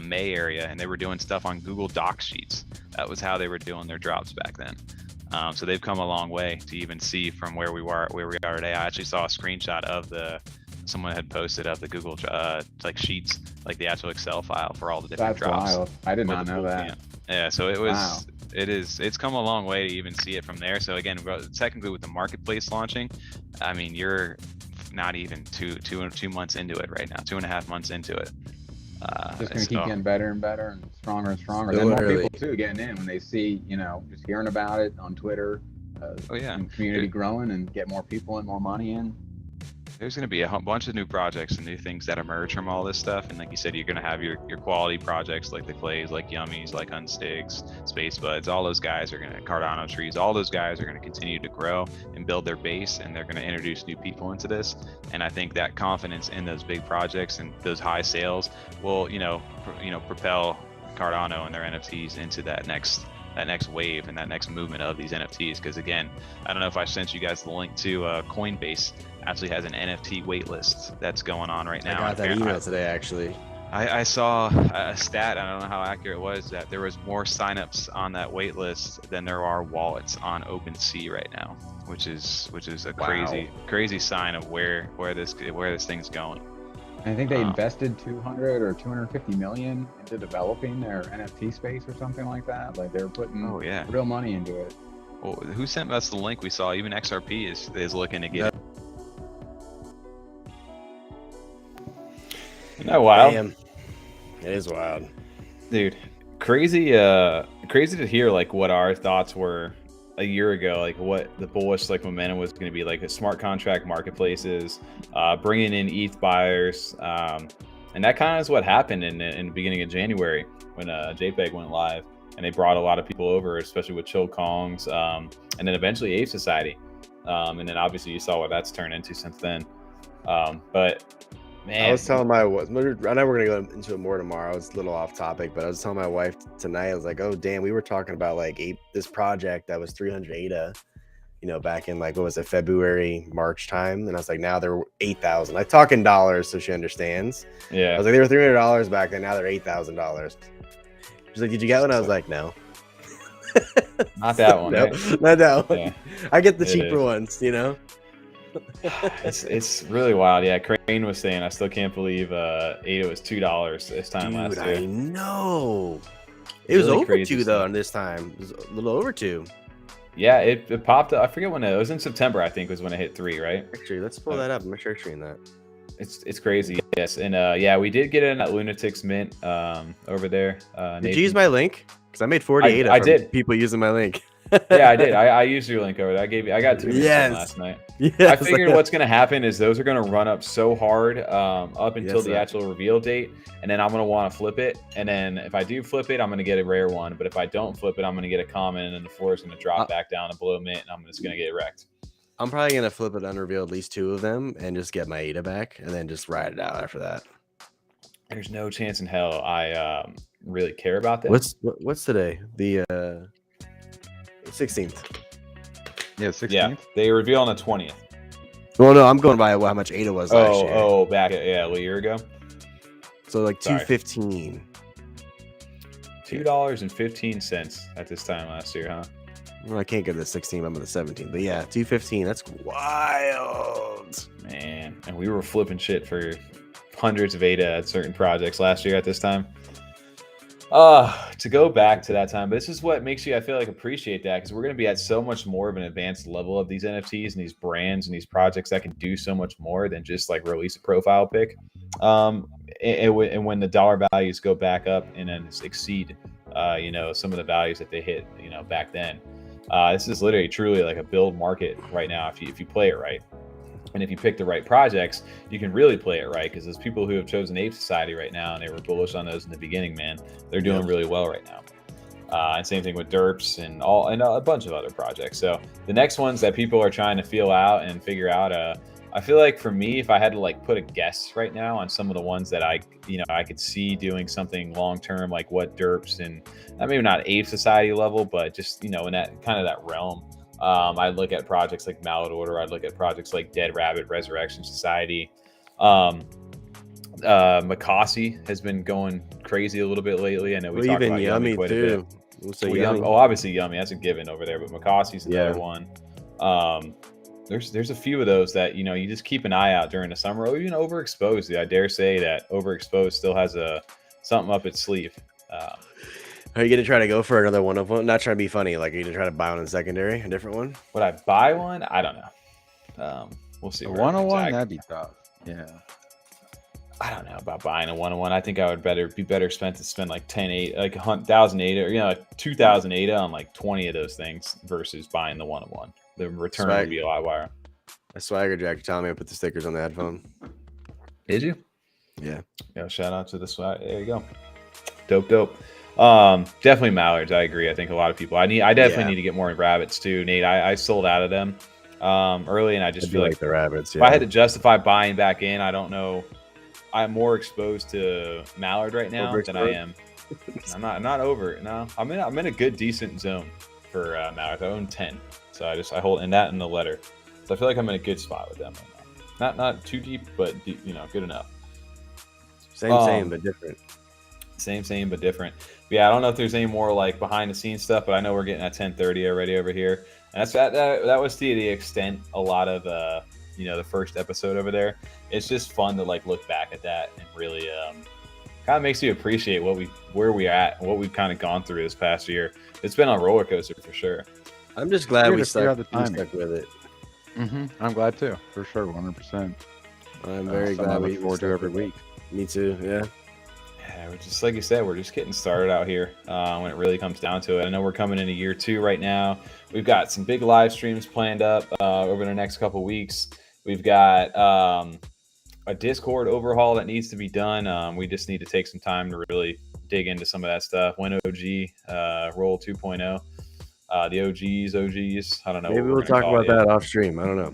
May area, and they were doing stuff on Google Docs sheets. That was how they were doing their drops back then. So they've come a long way to even see from where we are today. I actually saw a screenshot of someone had posted of the Google like sheets, like the actual Excel file for all the different drops. That's wild. I did not know that. Yeah, so it was It's come a long way to even see it from there. So again, technically with the marketplace launching, I mean, you're not even two months into it right now, 2.5 months into it. Just gonna keep getting better and better and stronger and stronger. Still Then more early. people too getting in when they see, just hearing about it on Twitter. Oh yeah, and community growing and get more people and more money in. There's going to be a bunch of new projects and new things that emerge from all this stuff. And like you said, you're going to have your quality projects like the Clays, like Yummies, like Unstigs, Space Buds. All those guys are going to, Cardano Trees, all those guys are going to continue to grow and build their base, and they're going to introduce new people into this. And I think that confidence in those big projects and those high sales will, propel Cardano and their NFTs into that next wave and that next movement of these NFTs. Because again, I don't know if I sent you guys the link to Coinbase actually has an NFT waitlist that's going on right now. I got that email today, actually. I saw a stat, I don't know how accurate it was, that there was more signups on that waitlist than there are wallets on OpenSea right now, which is a crazy sign of where this thing's going. And I think they invested 200 or 250 million into developing their NFT space or something like that. Like they're putting real money into it. Well, who sent us the link? We saw even XRP is looking to get it. Isn't that wild? Damn. It is wild, dude. Crazy to hear like what our thoughts were a year ago, like what the bullish like momentum was going to be, like a smart contract marketplaces, bringing in ETH buyers, and that kind of is what happened in the beginning of January when JPEG went live, and they brought a lot of people over, especially with Chill Kongs, and then eventually Ape Society, and then obviously you saw what that's turned into since then. But man, I was telling I know we're gonna go into it more tomorrow. It's a little off topic, but I was telling my wife tonight, I was like, oh damn, we were talking about like this project that was 300 ADA, back in like, what was it, February, March time, and I was like, now they're 8,000. I talk in dollars so she understands. Yeah, I was like, they were $300 back then, now they're $8,000. She's like, did you get one? I was like, no. Not that one. No, right? not that one. Yeah. I get the cheaper ones, It's really wild. Yeah, Crane was saying, I still can't believe ADA was $2 this time last year. I know. It was Really over crazy 2 stuff. though, and this time it was a little over 2. Yeah, it popped up. I forget when it was in September, I think, was when it hit 3, right? Actually, let's pull that up. I'm sure stream that. It's crazy. Yes, and yeah, we did get in at Lunatics Mint over there. Did you use my link? Because I made 48. I did. People using my link. Yeah, I did. I used your link over there. I got 2 minutes in last night. Yes, I figured what's going to happen is those are going to run up so hard up until the actual reveal date, and then I'm going to want to flip it. And then if I do flip it, I'm going to get a rare one. But if I don't flip it, I'm going to get a common, and then the floor is going to drop back down and below mint, and I'm just going to get wrecked. I'm probably going to flip it unreveal at least 2 of them and just get my ADA back and then just ride it out after that. There's no chance in hell I really care about that. What's today? The 16th. Yeah, 16th. Yeah, they reveal on the 20th. Well, no, I'm going by how much ADA was last year. Oh, back a year ago. So like $2.15. $2.15 at this time last year, huh? Well, I can't get the 16th. I'm on the 17th, but yeah, $2.15. That's wild, man. And we were flipping shit for hundreds of ADA at certain projects last year at this time. To go back to that time, but this is what makes you, I feel like, appreciate that, because we're going to be at so much more of an advanced level of these NFTs and these brands and these projects that can do so much more than just like release a profile pic. And when the dollar values go back up and then exceed, some of the values that they hit, back then, this is literally truly like a build market right now if you play it right. And if you pick the right projects, you can really play it right, because there's people who have chosen Ape Society right now, and they were bullish on those in the beginning, man. They're doing really well right now. And same thing with Derps and a bunch of other projects. So the next ones that people are trying to feel out and figure out, I feel like for me, if I had to like put a guess right now on some of the ones that I could see doing something long term, like what Derps and maybe not Ape Society level, but just in that kind of that realm. I'd look at projects like Mallet Order. I'd look at projects like Dead Rabbit, Resurrection Society. Makasi has been going crazy a little bit lately. I know we talked about Yummy quite a bit. Obviously Yummy, that's a given over there, but Makasi's another one. There's a few of those that you just keep an eye out during the summer, or even Overexposed. I dare say that Overexposed still has something up its sleeve. Are you gonna try to go for another one of them? Not trying to be funny. Like, are you gonna try to buy one in secondary, a different one? Would I buy one? I don't know. We'll see. A where it goes. 101, that'd be tough. Yeah. I don't know about buying a 101. I think I would be better spent to spend like 1,000 ADA, or like 2,000 ADA on like 20 of those things versus buying the 101. The return would be a lot higher. A swagger jack. Tell me I put the stickers on the headphone. Did you? Yeah. Yeah. Shout out to the swag. There you go. Dope. Definitely mallards. I agree. I think a lot of people. I definitely need to get more rabbits too, Nate. I sold out of them early, and I just feel like the rabbits. If I had to justify buying back in, I don't know. I'm more exposed to mallard right now than I am. I'm not over it. No, I'm in a good decent zone for mallard. I own 10, so I hold in that in the letter. So I feel like I'm in a good spot with them right now. Not too deep, but deep, good enough. Same but different. Same but different. But yeah, I don't know if there's any more like behind the scenes stuff, but I know we're getting at 10:30 already over here, and that was to the extent a lot of the first episode over there. It's just fun to like look back at that and really kind of makes you appreciate where we're at and what we've kind of gone through this past year. It's been a roller coaster for sure. I'm just glad we stuck with it. I'm glad too, for sure, 100%. I'm very glad we look forward to every week. Me too. Yeah. Yeah, we're just like you said, we're just getting started out here when it really comes down to it. I know we're coming into year 2 right now. We've got some big live streams planned up over the next couple weeks. We've got a Discord overhaul that needs to be done. We just need to take some time to really dig into some of that stuff. WinOG, Roll 2.0, the OGs. I don't know. Maybe we'll talk about that off stream. I don't know.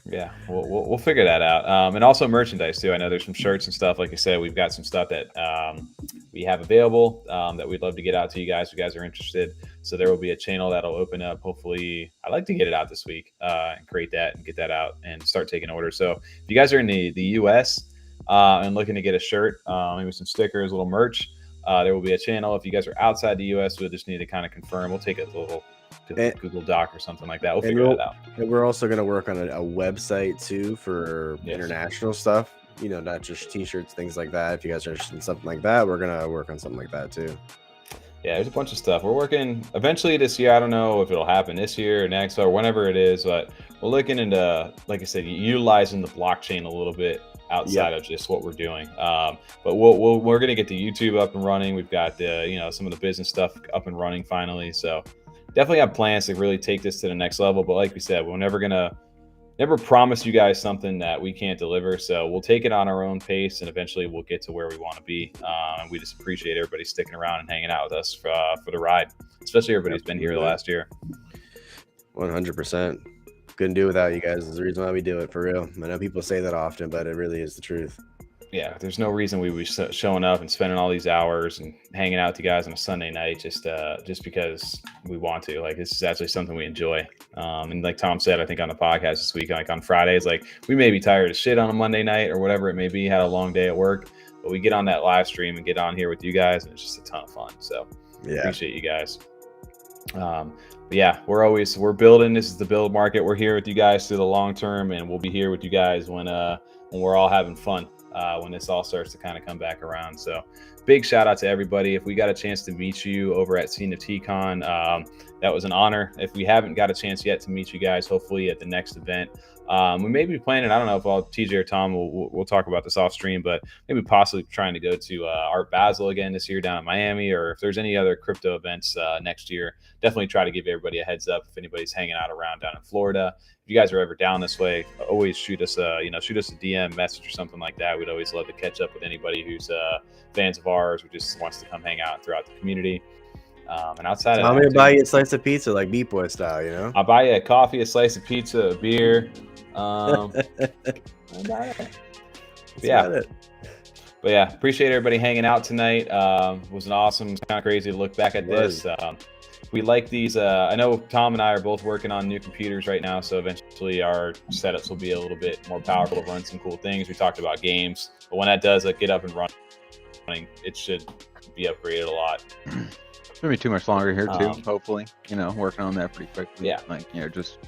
Yeah, we'll figure that out. And also merchandise too. I know there's some shirts and stuff. Like I said, we've got some stuff that we have available that we'd love to get out to you guys. If you guys are interested, so there will be a channel that'll open up. Hopefully, I'd like to get it out this week and create that and get that out and start taking orders. So if you guys are in the US and looking to get a shirt, maybe some stickers, a little merch, there will be a channel. If you guys are outside the US, we'll just need to kind of confirm. We'll take a little Google Doc or something like that. We'll figure that out. And we're also going to work on a website too for international stuff. Not just t-shirts, things like that. If you guys are interested in something like that, we're going to work on something like that too. Yeah, there's a bunch of stuff. We're working eventually this year. I don't know if it'll happen this year or next or whenever it is, but we're looking into, like I said, utilizing the blockchain a little bit outside of just what we're doing. But we're going to get the YouTube up and running. We've got some of the business stuff up and running finally. So definitely have plans to really take this to the next level. But like we said, we're never promise you guys something that we can't deliver. So we'll take it on our own pace and eventually we'll get to where we want to be. And we just appreciate everybody sticking around and hanging out with us for the ride, especially everybody who's been here the last year. 100%. Couldn't do it without you guys. Is the reason why we do it, for real. I know people say that often, but it really is the truth. Yeah, there's no reason we would be showing up and spending all these hours and hanging out with you guys on a Sunday night just because we want to. Like, this is actually something we enjoy. And like Tom said, I think on the podcast this week, like on Fridays, like we may be tired of shit on a Monday night or whatever it may be, had a long day at work, but we get on that live stream and get on here with you guys, and it's just a ton of fun. So appreciate you guys. But yeah, we're building. This is the build market. We're here with you guys through the long term, and we'll be here with you guys when we're all having fun. When this all starts to kind of come back around. So big shout out to everybody. If we got a chance to meet you over at CNFT Con, that was an honor. If we haven't got a chance yet to meet you guys, hopefully at the next event, we may be planning, I don't know if TJ or Tom we'll talk about this off stream, but maybe possibly trying to go to Art Basel again this year down in Miami, or if there's any other crypto events next year, definitely try to give everybody a heads up if anybody's hanging out around down in Florida. If you guys are ever down this way, always shoot us a DM message or something like that. We'd always love to catch up with anybody who's fans of ours or just wants to come hang out throughout the community. And outside of that, I'm gonna buy you a slice of pizza, like Beat Boy style, I'll buy you a coffee, a slice of pizza, a beer. But yeah, appreciate everybody hanging out tonight. It was an awesome, kind of crazy to look back at this. We like these. I know Tom and I are both working on new computers right now, so eventually our setups will be a little bit more powerful to run some cool things. We talked about games, but when that does get up and running, it should be upgraded a lot. It's gonna be too much longer here too. Hopefully, working on that pretty quickly. Yeah, just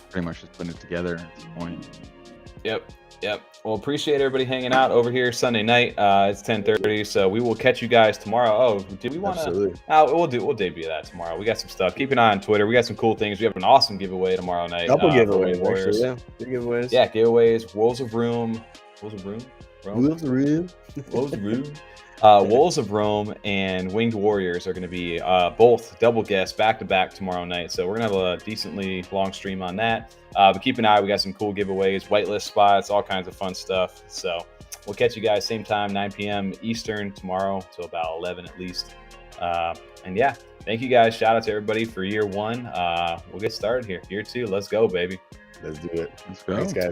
pretty much just putting it together at this point. Yep. Yep. Well, appreciate everybody hanging out over here Sunday night. It's 10:30, so we will catch you guys tomorrow. Oh, did we want to? Absolutely. We'll debut that tomorrow. We got some stuff. Keep an eye on Twitter. We got some cool things. We have an awesome giveaway tomorrow night. Couple for giveaways, Winged Warriors. actually. Yeah, 2 giveaways. Yeah, giveaways. Wolves of Rome. Wolves of Rome. Wolves of Rome. Wolves of Rome. Wolves of Rome and Winged Warriors are going to be both double guests back to back tomorrow night. So we're going to have a decently long stream on that. But keep an eye. We got some cool giveaways, whitelist spots, all kinds of fun stuff. So we'll catch you guys same time, 9 p.m. Eastern tomorrow till about 11 at least. And yeah, thank you guys. Shout out to everybody for year 1. We'll get started here. Year 2, let's go, baby. Let's do it. Let's go. Thanks, guys.